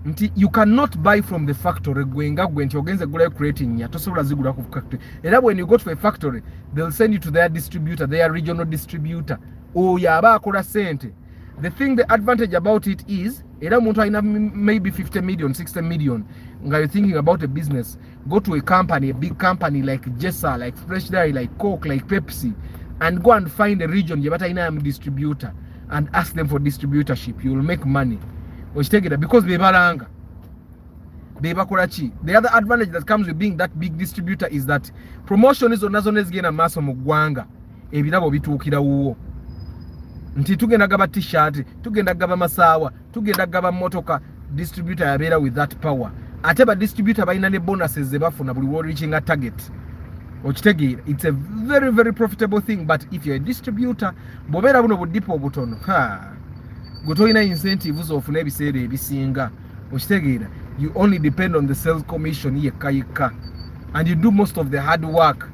Nti you cannot buy from the factory gwenga nti ogenze gula creating ya tosobola zigula ku factory. Era when you go to a factory, they'll send you to their distributor, their regional distributor. Yaba akola sente. The thing, the advantage about it is, era muntu alina maybe 50 million, 60 million, nga you're thinking about a business, go to a company, a big company like Jessa, like Fresh Dairy, like Coke, like Pepsi, and go and find a region, yabata ina am distributor, and ask them for distributorship. You will make money. Okitegeera, because bebalanga. Bebakola ki. The other advantage that comes with being that big distributor is that promotion is onazo nezigenda maaso mu ggwanga. Ebirabo bituukira wuwo. Nti tugenda gaba t-shirt, tugenda gaba masaawa, tugenda gaba motoka, distributor yabeera with that power. Ate ba distributor balina ne bonuses ze bafuna buli wo reaching a target. Okitegeera, it's a very very profitable thing, but if you're a distributor, bobeera buno budipo obutono, gutolina incentives ofuna ebiseera ebisinga. Okitegeera, you only depend on the sales commission yekka, and you do most of the hard work.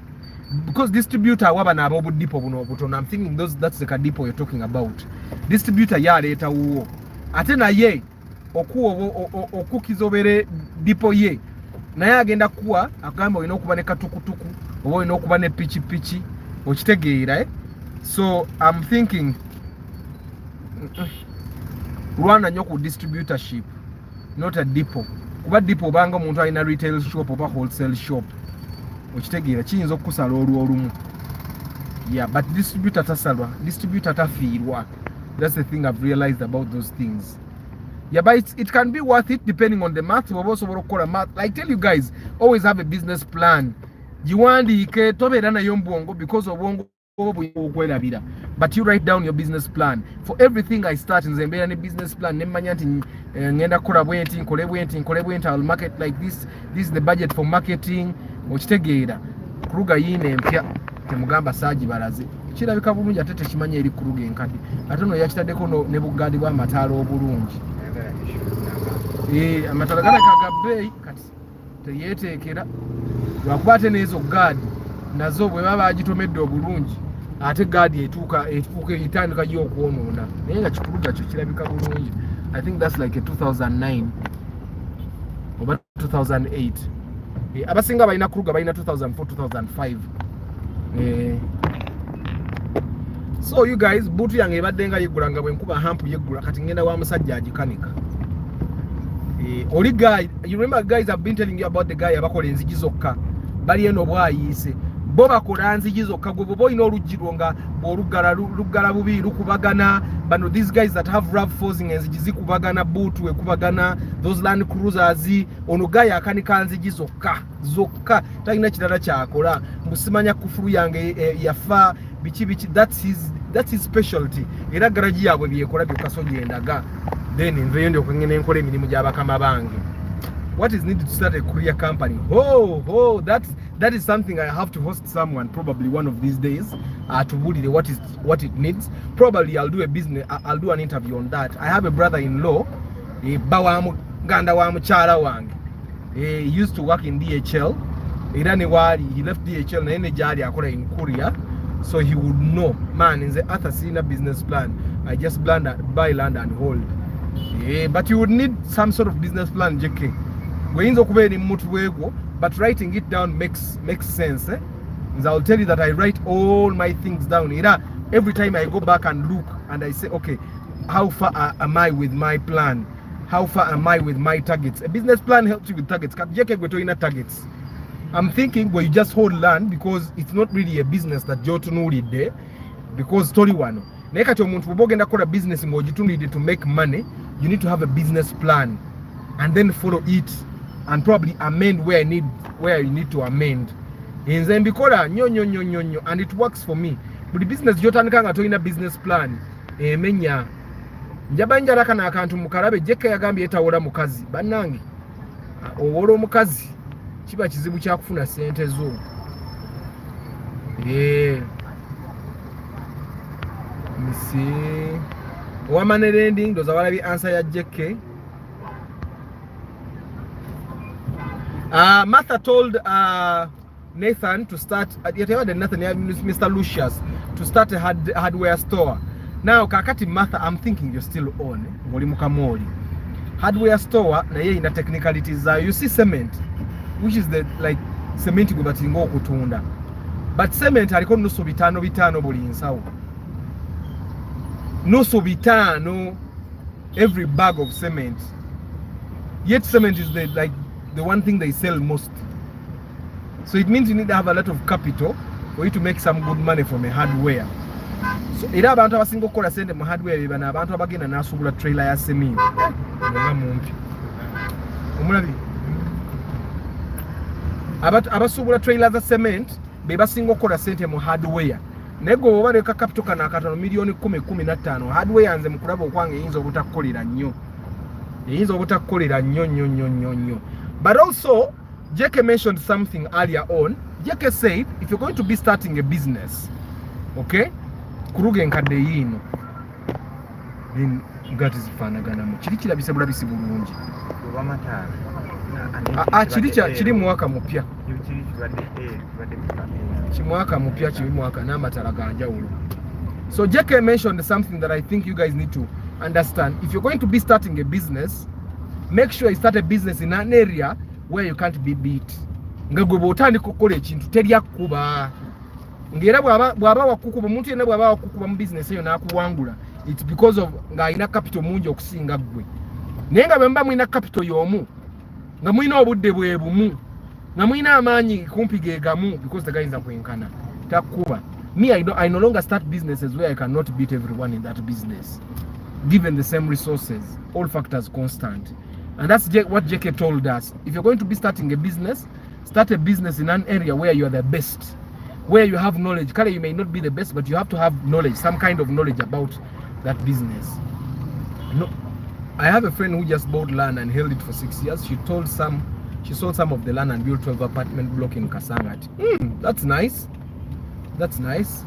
Because distributor waba na ababu dipo buno butono, I'm thinking that's the depot you're talking about. Distributor yaleeta wuwo. Ate naye okukizobere dipo ye naye agenda kuwa agamba olina okuba ne katukutuku oba olina okuba ne pichi. Okitegeera, so I'm thinking rwana nnyo ku distributorship, not a depot. Kuba depot obanga omuntu alina retail shop oba wholesale shop, okitegeera kiyinza okukusala olumu. Yeah, but distributor tasalwa, distributor tafiirwa. That's the thing I've realized about those things. Yeah, but it can be worth it depending on the math. We've also got math. Like tell you guys, always have a business plan. Jiwandiike tobeera nayo mbwongo because obwongo obwelabira. But you write down your business plan. For everything I start nze mbeera ne business plan nemmanya nti ngenda kukola bwenti, nkole bwenti, I'll market like this. This is the budget for marketing. Okitegeera Kruger yine empya temugamba saaji balaze. Kirabika bulungi ate tekimanya eri Kruger enkadde. Ate no yakitaddeko ne buggaadi bw'amataala obulungi. Amataala gana kagabbeeyi kati teyeeteekera lwakuba ate n'ezo gaadi nazo bwe baba bagitomedde obulungi ate gaadi etuuka etandika gyo okwonoona naye nga Kikuluga kyo kirabika bulungi. I think that's like a 2009 oba 2008. Abasinga balina Kruger balina 2004 2005. So you guys, bootu yange ebadde nga yeggula nga bwe nkuba hampu yeggula kati ngenda wa musajja agikanika. Oli guy, you remember guys, I've been telling you about the guy abakola enzigi zokka. Bali eno bwayise. Bo bakola nzigi zokka gwe bo ino olugiro nga bw'oluggala bubi lukubagana. Bano these guys that have rough forcing enzigi zikubagana, bootu ekubagana, those Land Cruisers, ono guy akanika nzigi zokka. Talina kirala kyakola. Musimanya kufuru yange yafa bichi that's his specialty. Era garage yabwe byekola byokkaso gyendaga. Then nveyo ndio kwengene nkole emirimu gy'abakama bange. What is needed to start a courier company? Oh, that is something I have to host someone probably one of these days to bully what it needs. Probably I'll do an interview on that. I have a brother-in-law, bawa muganda wa mukyala wange. He used to work in DHL. He left DHL na ene gyali akola in courier, so he would know. Man, in the other senior business plan, I just buy land and hold. But you would need some sort of business plan, JK. But writing it down makes sense. And I'll tell you that I write all my things down. Every time I go back and look and I say, okay, how far am I with my plan? How far am I with my targets? A business plan helps you with targets. Targets. I'm thinking, well, you just hold land because it's not really a business that you're to there. Because story one. A business to make money, you need to have a business plan and then follow it and probably amend where you need to amend. And then because and it works for me. But the business in a business plan. Menya. Njabanja kana akantu mukarabe jeke yagambye etawora mukazi. Bannange. Owolo mukazi. Kiba kizibu kya kufuna sente zo. See, woman ending does already answer your JK. Martha told Nathan to start Mr. Lucius to start a hardware store. Now kakati Martha, I'm thinking you're still on hardware store na ye ina technicalities. You see cement, which is the like cement gubatingo kutunda, but cement aliko nusu bitano buli nsawo. No sobitano every bag of cement. Yet cement is the one thing they sell most. So it means you need to have a lot of capital for you to make some good money from a hardware. So era abantu abasinga okukola sente mu hardware bibana abantu abagenda nasubula trailer ya cement. Nga mumpi. Omulabi. Abasubula trailer za cement be basinga okukola sente mu hardware. Nego obale ka capital kana akatono milioni 10-15 hardware yanze mukulaba okwange yinza obutakolera nnyo. But also JK mentioned something earlier on. JK said if you're going to be starting a business, okay, kuruge nkadde yino then that is fanagana mu kiri kirabisebula bisibulungi kiri mwaka mupya n'amatala ganjawulo. So JK mentioned something that I think you guys need to understand. If you're going to be starting a business, make sure you start a business in an area where you can't be beat. Nga gwe bw'otandika okukola ekintu terya kukuba. Ngera bw'aba wakukuba omuntu yenna bw'aba wakukuba mu business eyo n'akuwangula, it's because of nga alina capital mungi okusinga ggwe. Naye nga bwe muba mulina capital y'omu nga mulina obudde bwe bumu nga mulina amaanyi kumpi ge gamu, because the guy is akwenkana takuba. Me, I no longer start businesses where I cannot beat everyone in that business, given the same resources, all factors constant. And that's what JK told us. If you're going to be starting a business, start a business in an area where you are the best, where you have knowledge. Kale, you may not be the best, but you have to have knowledge, some kind of knowledge about that business. No, I have a friend who just bought land and held it for 6 years. She sold some of the land and built 12 apartment block in Kasangati. That's nice. That's nice.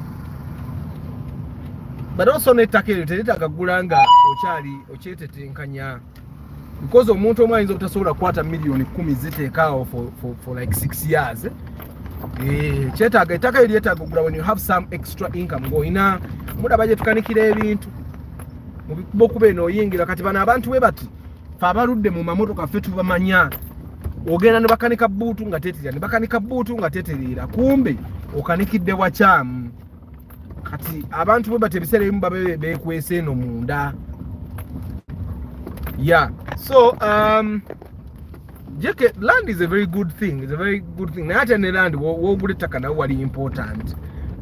But also netagulanga ochetetenkanya, because omuntu omwe ayinza obutasobola kwata milioni 10 ziteekaawo for like 6 years. Kyetaaga ettaka eryetaaga okugula when you have some extra income ng'olina muda bajetukanikira ebintu mu bikuba okuba eno oyingira. Kati bano abantu we bati fe abaludde mu mamotoka ffe tubamanya. Ogenda ne bakanika buutu nga teterera, ne bakanika buutu nga teterera, kumbe okanikidde wakyamu. kati abantu bwe batebisera ebimu babe bekwese eno munda. Yeah, so land is a very good thing. It's a very good thing. Not any land wogula ettaka nawo wali important.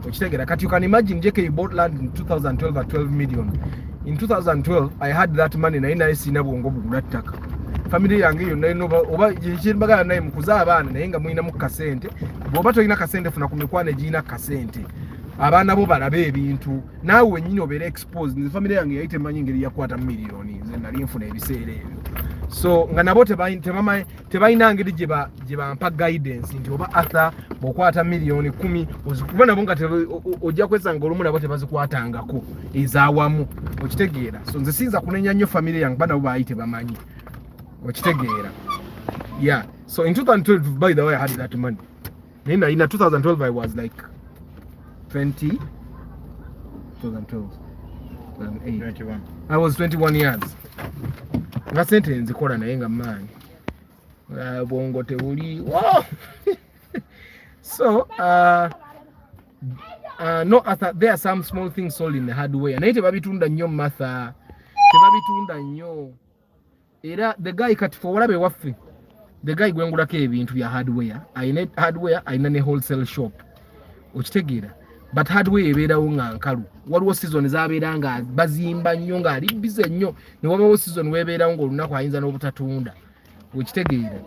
Okitegera kati you can imagine JK bought land in 2012 at 12 million. In 2012 I had that money na sina bwongo bugula ettaka. Family yange yonna ino oba yekimbaga naye mukuza abaana naye nga mulina mu kasente. Bw'oba tolina kasente funa ku mikwano egirina kasente. Abaana bo balabe ebintu naawe wennyini obeera exposed. Nze family yange yayite manyi ngeri yakwata miliyoni nze nali nfuna ebiseera ebyo. So nga nabo tebalina ngeri gye bampa guidance nti oba Arthur bw'okwata miliyoni 10 kuba nabo nga ojja kwesanga olumu nabo tebazikwatangako ezaawamu okitegeera. So nze siyinza kunenya nnyo family yange kuba nabo baali tebamanyi okitegeera. Yeah, so in 2012 by the way I had that money. In 2012 I was like 2012 2008 I was 21 years. Nga sente nzikola naye nga maanyi bwongo tebuli wow. So no there are some small things sold in the hardware naye tebabitunda nnyo Martha, tebabitunda nnyo era the guy kati for walabe waffe the guy gwengulako ebintu bya hardware ayina ne wholesale shop okitegeera. But hardware ebeerawo nga nkalu. Waliwo season zabeera nga bazimba nnyo nga ali busy nnyo ne wabawo season webeerawo ng'olunaku ayinza n'obutatunda okitegeera.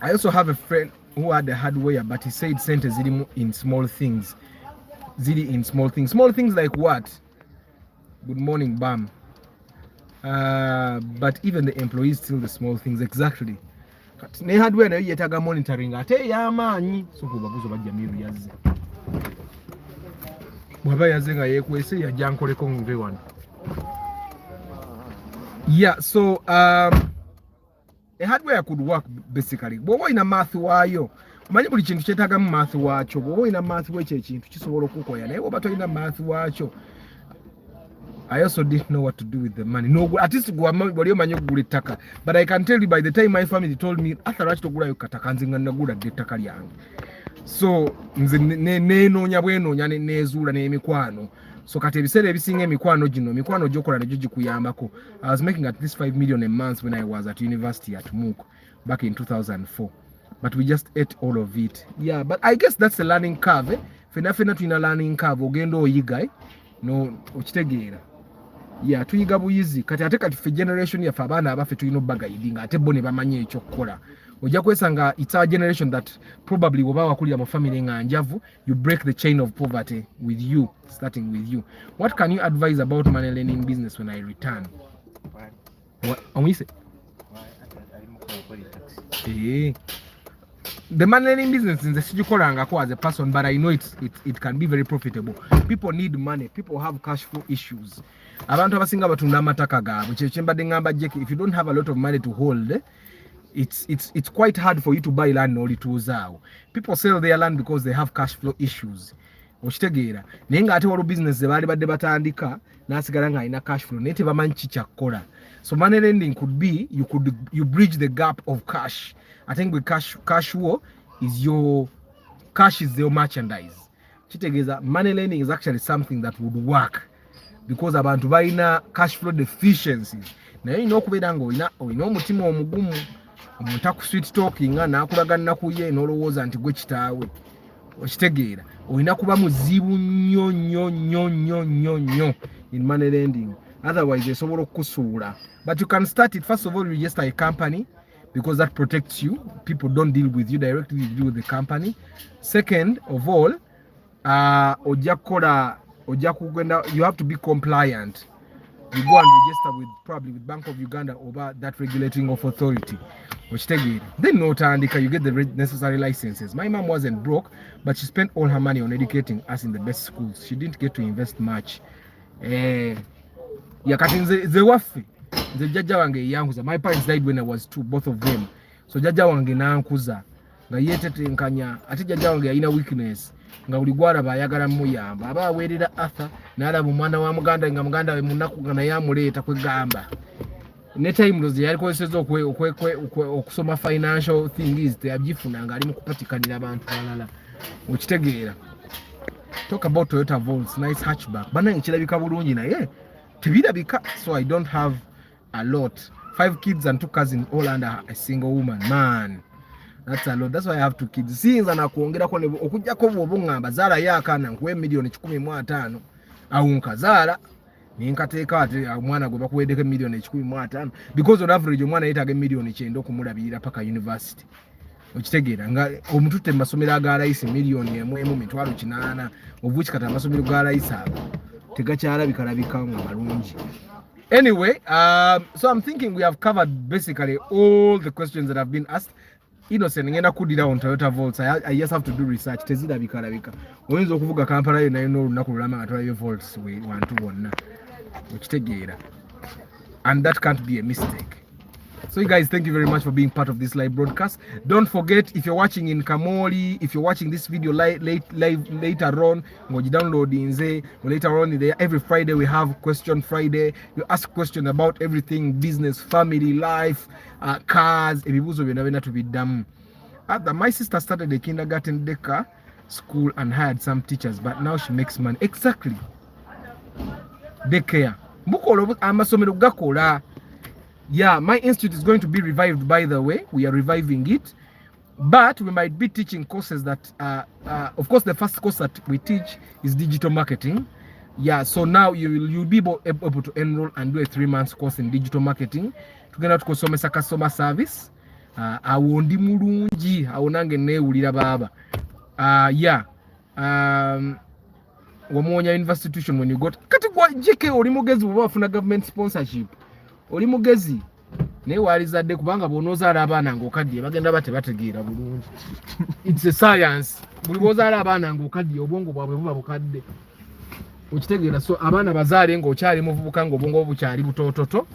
I also have a friend who had a hardware but he said sente zirimu in small things. Ziri in small things. Small things like what? Good morning, Bam. But even the employees still the small things exactly. Ne hardware nayo yetaga monitoring ate y'amaanyi so kubabuzo bajja miru yazze. Bwaba yazze nga yekwese yajja nkoleko nve wano. Yeah, so a hardware could work basically. Bw'oba olina math waayo omanyi buli kintu kyetagamu math waakyo. Bw'oba olina math w'ekyo ekintu kisobola okukoya naye bw'oba tolina math waakyo. I also didn't know what to do with the money. No, at least wali omanyi okugula ettaka. But I can tell you by the time my family told me Arthur lwaki togulayo kataka nze nga nagula dde ettaka lyange. So nze nenoonya bwenoonya nezuula n'emikwano. So kati ebiseera ebisinga emikwano gyokola negyo gikuyambako. I was making at least 5 million a month when I was at university at MOOC back in 2004. But we just ate all of it. Yeah, but I guess that's a learning curve. Fena tulina learning curve ogenda oyiga no okitegeera. Yeah, tuyiga buyizi kati ate kati generation yaffe abaana abaffe tulina obbagayidinga ate bo ne bamanyi ekyokukola. Ojja kwesanga it's our generation that probably woba wakulira mu family nga njavu, you break the chain of poverty with you, starting with you. What can you advise about money lending business when I return? What? Say? The money lending business in the sijukolangako as a person, but I know it can be very profitable. People need money. People have cash flow issues. Abantu abasinga batunda amataka gaabwe. Kyembadde ngamba Jake, if you don't have a lot of money to hold, it's quite hard for you to buy land n'olituuzaawo. People sell their land because they have cash flow issues. Okitegeera. Naye nga ate waliwo business ze baali badde batandika n'asigala nga alina cash flow naye tebamanyi kikyakukola. So money lending could be you bridge the gap of cash. I think with cash flow is your merchandise. Kitegeeza money lending is actually something that would work because abantu balina cash flow deficiencies. Naye olina okubeera nga olina omutima omugumu omuntu aku sweet talking nga n'akulagana ku ye n'olowooza nti gwe kitaawe. Okitegeera olina kuba muzibu nnyo in money lending, otherwise esobola okukusuula. But you can start it. First of all, register a company because that protects you. People don't deal with you directly, you deal with the company. Second of all, you have to be compliant. You go and register probably with Bank of Uganda or that regulating of authority. Then you get the necessary licenses. My mom wasn't broke, but she spent all her money on educating us in the best schools. She didn't get to invest much. My parents died when I was 2, both of them. So jajja wange nankuza nga yetetenkanya ate jajja wange yalina weakness nga buli gwalaba ayagala muyamba aba aweerera Arthur n'alaba omwana wa muganda nga muganda we munaku nga naye amuleeta kwegamba ne time loze yali kozeseza okusoma financial things teyagifuna nga ali mu kupatikanira abantu balala okitegeera. talk about Toyota Volts, nice hatchback. Bana nkirabika bulungi naye tebirabika, so I don't have a lot. 5 kids and 2 cousins all under a single woman. Man, that's a lot. That's why I have 2 kids. Sinza na kuongerako okujjako bw'obungamba zaala yaakaana nkuwe million 15 awo nkazala ninkateeka ate omwana gwe bakuweddeko million 15 because on average omwana yeetaaga million 9 okumulabirira paka university. Okitegeera nga omutute masomero aga layisi million 1.8 obuki kata amasomero ga layisi ago tegakyalabika nga malungi. Anyway, so I'm thinking we have covered basically all the questions that have been asked. Innocent ngenda kudira on Toyota Volts. I just have to do research. Tezirabika. Oyinza okuvuga Kampala yo nayo n'olunaku lulama nga Toyota Volts we wantu wonna. Okitegeera. And that can't be a mistake. So you guys, thank you very much for being part of this live broadcast. Don't forget, if you're watching in Kamoli, if you're watching this video later on, go download Inze, later on there, every Friday we have Question Friday. You ask questions about everything, business, family, life, cars, ebibuzo byonna to be done. My sister started a kindergarten daycare school and hired some teachers, but now she makes money. Exactly. Daycare. Mukolo amasomero gakola. Yeah, my institute is going to be revived, by the way. We are reviving it. But we might be teaching courses that, of course, the first course that we teach is digital marketing. Yeah, so now you'll be able to enroll and do a 3-month course in digital marketing. Tugenda tukusomesa customer service. Awondi mulungi, awonange neewulira baba. Yeah. Wamuonya institution when you got. Kati kwa JK oli mugezi bwa bafuna government sponsorship. Oli mugezi naye walizadde kubanga bw'onoozaala abaana ng'okaddiye bagenda bategeera bulungi. It's a science. Buli bw'ozaala abaana ng'okaddiye obwongo bwabwe buba bukadde. Okitegeera, so abaana bazaale ng'okyali muvubuka ng'obwongo bwo bukyali butoototo.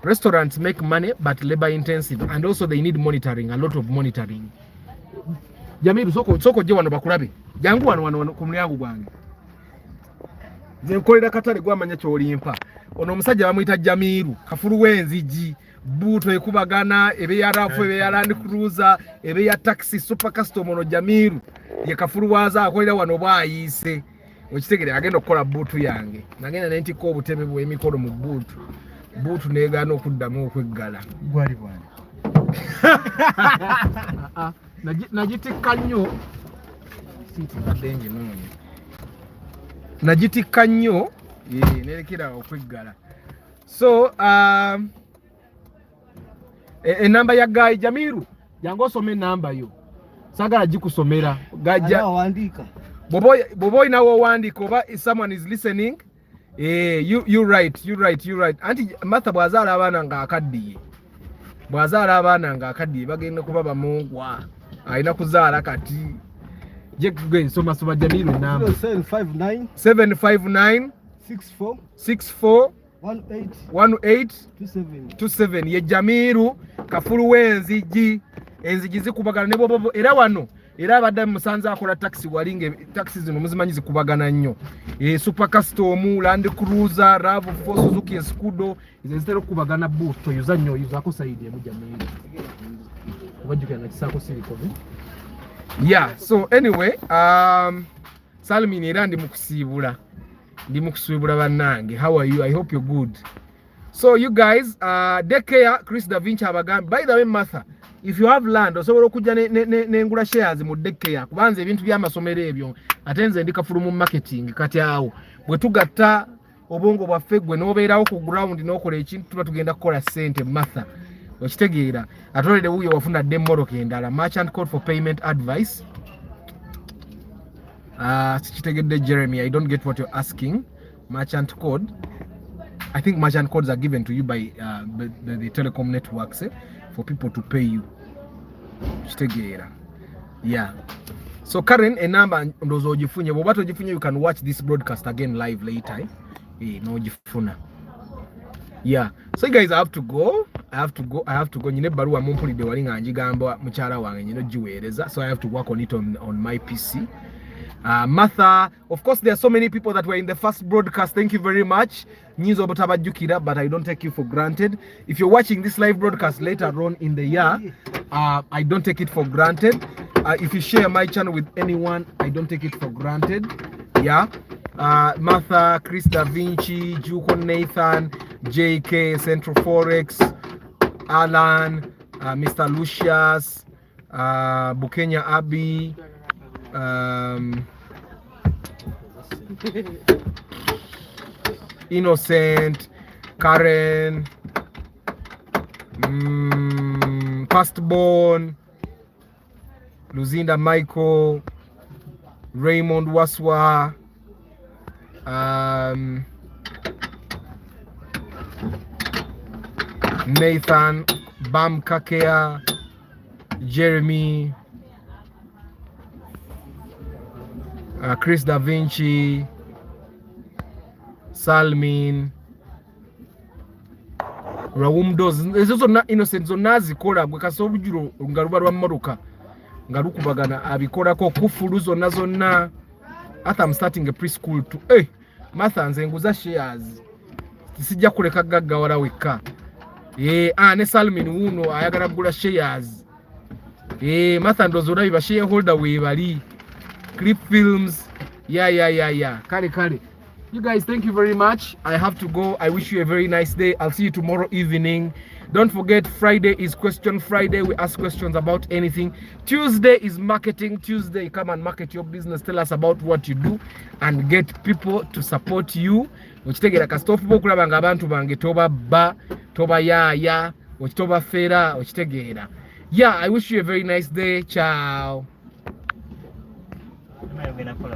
Restaurants make money but labor intensive and also they need monitoring, a lot of monitoring. Jamiru soko je wano bakulabe. Jangu wano ku mulyango gwange. Nkolera katale gwamanya kyolimpa. Ono omusajja bamuyita Jamiru, kafulu w'enzigi, buuto ekubagana, ebe ya rafu, ebe ya Land Cruiser, ebe ya taxi, super custom. Ono Jamiru ye kafulu waza akolera wano bwayise. Okitegere agenda okukola buutu yange. Nagenda ne ntikko obutebe bw'emikono mu buutu. Buutu neegaana okuddamu okweggala. Gwali bwana. Nagitikka nnyo. Siitibadde nginoonya. Nagitikka nnyo. Nerekera okweggala. So enamba ya Guy Jamiru jangu osome enamba yo. Sagala gikusomera. Gajja wandika. Boboy nawo wandika oba if someone is listening. You right. Anti Martha bwazaala abaana ng'akaddiye. Bwazaala abaana ng'akaddiye bagenda kuba bamungwa. Alina kuzaala kati. Gwe soma Jamiru enamba. 759 64 18 27 ye Jamiru kafulu w'enzigi. Enzigi zikubagana ne bobo era wano era abadde musanze akola taxi walinge taxi zino muzimanyi zikubagana nnyo. Super custom, Land Cruiser, RAV4, Suzuki Escudo izo zitera okubagana boost yuza nnyo yuzako side ya Jamiru. Obajjuka na kisako siliko. Yeah, so anyway, Salmini era ndi mukusiibula. Ndi mukusiibula bannange. How are you? I hope you're good. So you guys, daycare Chris Da Vinci abagambi. By the way, Martha, if you have land osobola okujja n'engula shares mu daycare kubanza ebintu by'amasomero ebyo atenze ndika fulumu marketing kati awo bwe tugatta obongo bwaffe gwe n'obeerawo ku ground n'okola ekintu tuba tugenda kukola ssente. Martha okitegeera atolere wuyo wafuna demmoroka endala. Merchant code for payment advice. Sikitegedde Jeremy, I don't get what you're asking. Merchant code, I think merchant codes are given to you by the telecom networks for people to pay you. Kitegera. Yeah. So Karen, a number ndozo ogifunye bwoba togifunye, you can watch this broadcast again live later. No gifuna. Yeah. So you guys, I have to go. Nyine baruwa mumpulidde wali nga njigamba mukyala wange nyine giweereza. So I have to work on it on my PC. Martha, of course there are so many people that were in the first broadcast. Thank you very much. Nyizo butabajjukira, but I don't take you for granted. If you're watching this live broadcast later on in the year, I don't take it for granted. If you share my channel with anyone, I don't take it for granted. Yeah. Martha, Chris Da Vinci, Juko Nathan, JK, Central Forex, Alan, Mr. Lucius, Bukenya Abbey, Innocent, Karen, Pastborn, Luzinda Michael, Raymond Waswa, Nathan, Bam Kakea, Jeremy, Chris Da Vinci, Salmin, Rawumdos. Ezo zonna Innocent zonna zikola gwe kasobujuro nga luba lwa mmotoka nga lukubagana abikolako kufulu zonna. I'm starting a preschool too. Hey, Martha nze nguza shares. Sijja kuleka gaggawala wekka. Ne Salmin wuno ayagala kugula shares. Martha ndozo olabye shareholder weebali. Clip Films. Yeah. Kale. You guys, thank you very much. I have to go. I wish you a very nice day. I'll see you tomorrow evening. Don't forget, Friday is Question Friday. We ask questions about anything. Tuesday is Marketing Tuesday. Come and market your business. Tell us about what you do and get people to support you. Okitegera kasitofu bokulaba nga abantu bange toba ba, toba ya, okitoba fera, okitegeera. Yeah, I wish you a very nice day. Ciao.